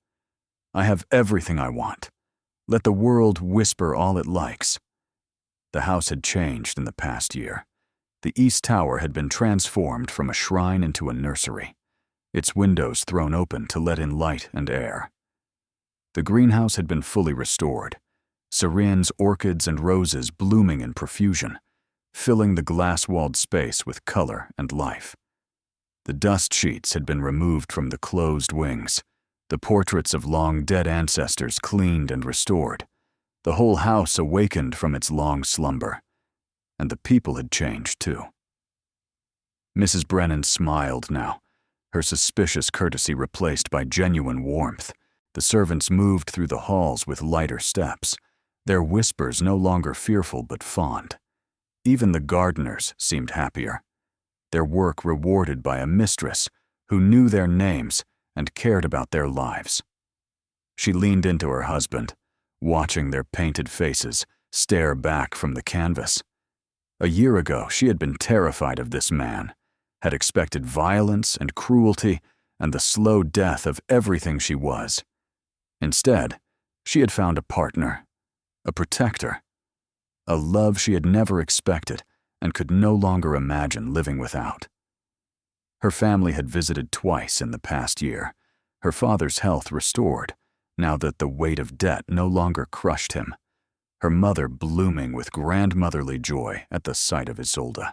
"I have everything I want. Let the world whisper all it likes." The house had changed in the past year. The East Tower had been transformed from a shrine into a nursery, its windows thrown open to let in light and air. The greenhouse had been fully restored, Serene's orchids and roses blooming in profusion, filling the glass-walled space with color and life. The dust sheets had been removed from the closed wings, the portraits of long-dead ancestors cleaned and restored, the whole house awakened from its long slumber. And the people had changed, too. Mrs. Brennan smiled now, her suspicious courtesy replaced by genuine warmth. The servants moved through the halls with lighter steps, their whispers no longer fearful but fond. Even the gardeners seemed happier, their work rewarded by a mistress who knew their names and cared about their lives. She leaned into her husband, watching their painted faces stare back from the canvas. A year ago, she had been terrified of this man, had expected violence and cruelty and the slow death of everything she was. Instead, she had found a partner, a protector, a love she had never expected and could no longer imagine living without. Her family had visited twice in the past year, her father's health restored, now that the weight of debt no longer crushed him, her mother blooming with grandmotherly joy at the sight of Isolde.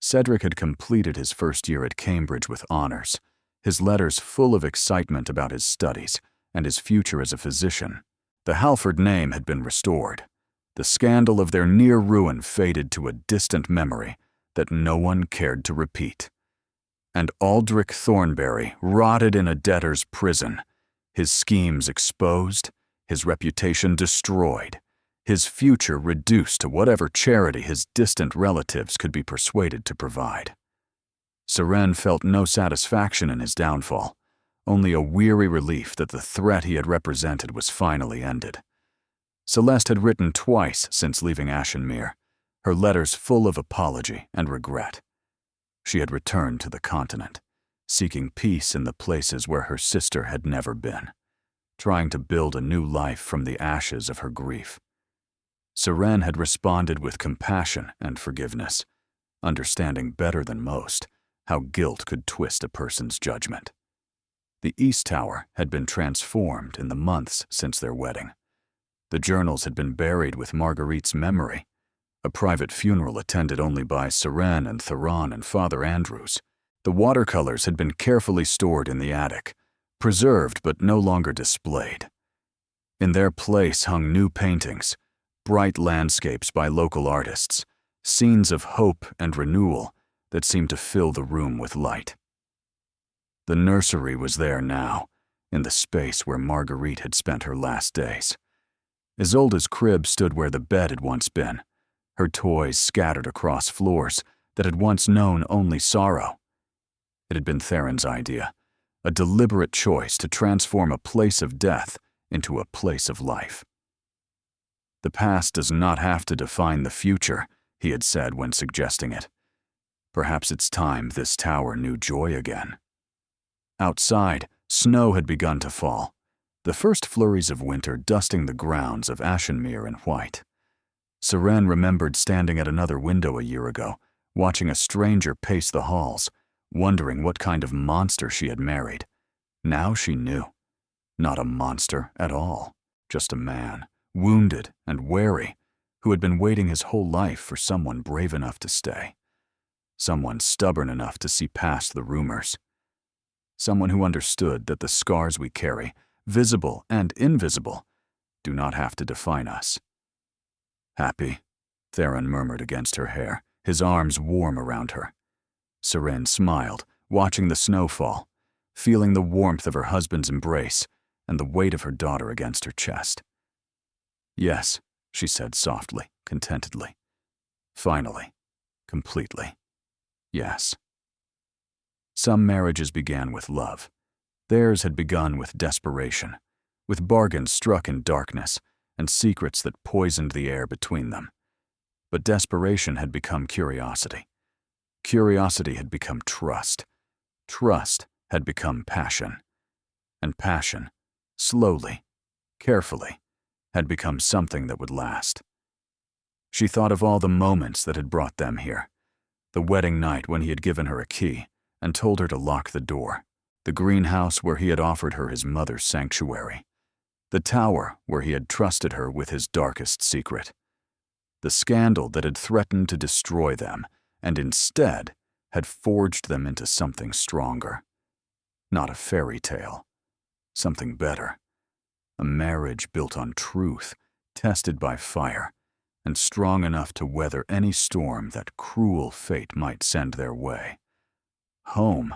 Cedric had completed his first year at Cambridge with honors, his letters full of excitement about his studies and his future as a physician. The Halford name had been restored. The scandal of their near ruin faded to a distant memory that no one cared to repeat. And Aldrich Thornberry rotted in a debtor's prison, his schemes exposed, his reputation destroyed, his future reduced to whatever charity his distant relatives could be persuaded to provide. Seren felt no satisfaction in his downfall, only a weary relief that the threat he had represented was finally ended. Celeste had written twice since leaving Ashenmere, her letters full of apology and regret. She had returned to the continent, seeking peace in the places where her sister had never been, trying to build a new life from the ashes of her grief. Seren had responded with compassion and forgiveness, understanding better than most how guilt could twist a person's judgment. The East Tower had been transformed in the months since their wedding. The journals had been buried with Marguerite's memory, a private funeral attended only by Seren and Theron and Father Andrews. The watercolors had been carefully stored in the attic, preserved but no longer displayed. In their place hung new paintings, bright landscapes by local artists, scenes of hope and renewal that seemed to fill the room with light. The nursery was there now, in the space where Marguerite had spent her last days. Isolde's crib stood where the bed had once been, her toys scattered across floors that had once known only sorrow. It had been Theron's idea, a deliberate choice to transform a place of death into a place of life. "The past does not have to define the future," he had said when suggesting it. Perhaps it's time this tower knew joy again. Outside, snow had begun to fall, the first flurries of winter dusting the grounds of Ashenmere in white. Seren remembered standing at another window a year ago, watching a stranger pace the halls, wondering what kind of monster she had married. Now she knew. Not a monster at all, just a man, wounded and wary, who had been waiting his whole life for someone brave enough to stay. Someone stubborn enough to see past the rumors. Someone who understood that the scars we carry, visible and invisible, do not have to define us. Happy, Theron murmured against her hair, his arms warm around her. Seren smiled, watching the snow fall, feeling the warmth of her husband's embrace and the weight of her daughter against her chest. Yes, she said softly, contentedly. Finally, completely. Yes. Some marriages began with love. Theirs had begun with desperation, with bargains struck in darkness and secrets that poisoned the air between them. But desperation had become curiosity. Curiosity had become trust. Trust had become passion. And passion, slowly, carefully, had become something that would last. She thought of all the moments that had brought them here. The wedding night when he had given her a key and told her to lock the door. The greenhouse where he had offered her his mother's sanctuary. The tower where he had trusted her with his darkest secret. The scandal that had threatened to destroy them and instead had forged them into something stronger. Not a fairy tale. Something better. A marriage built on truth, tested by fire, and strong enough to weather any storm that cruel fate might send their way. Home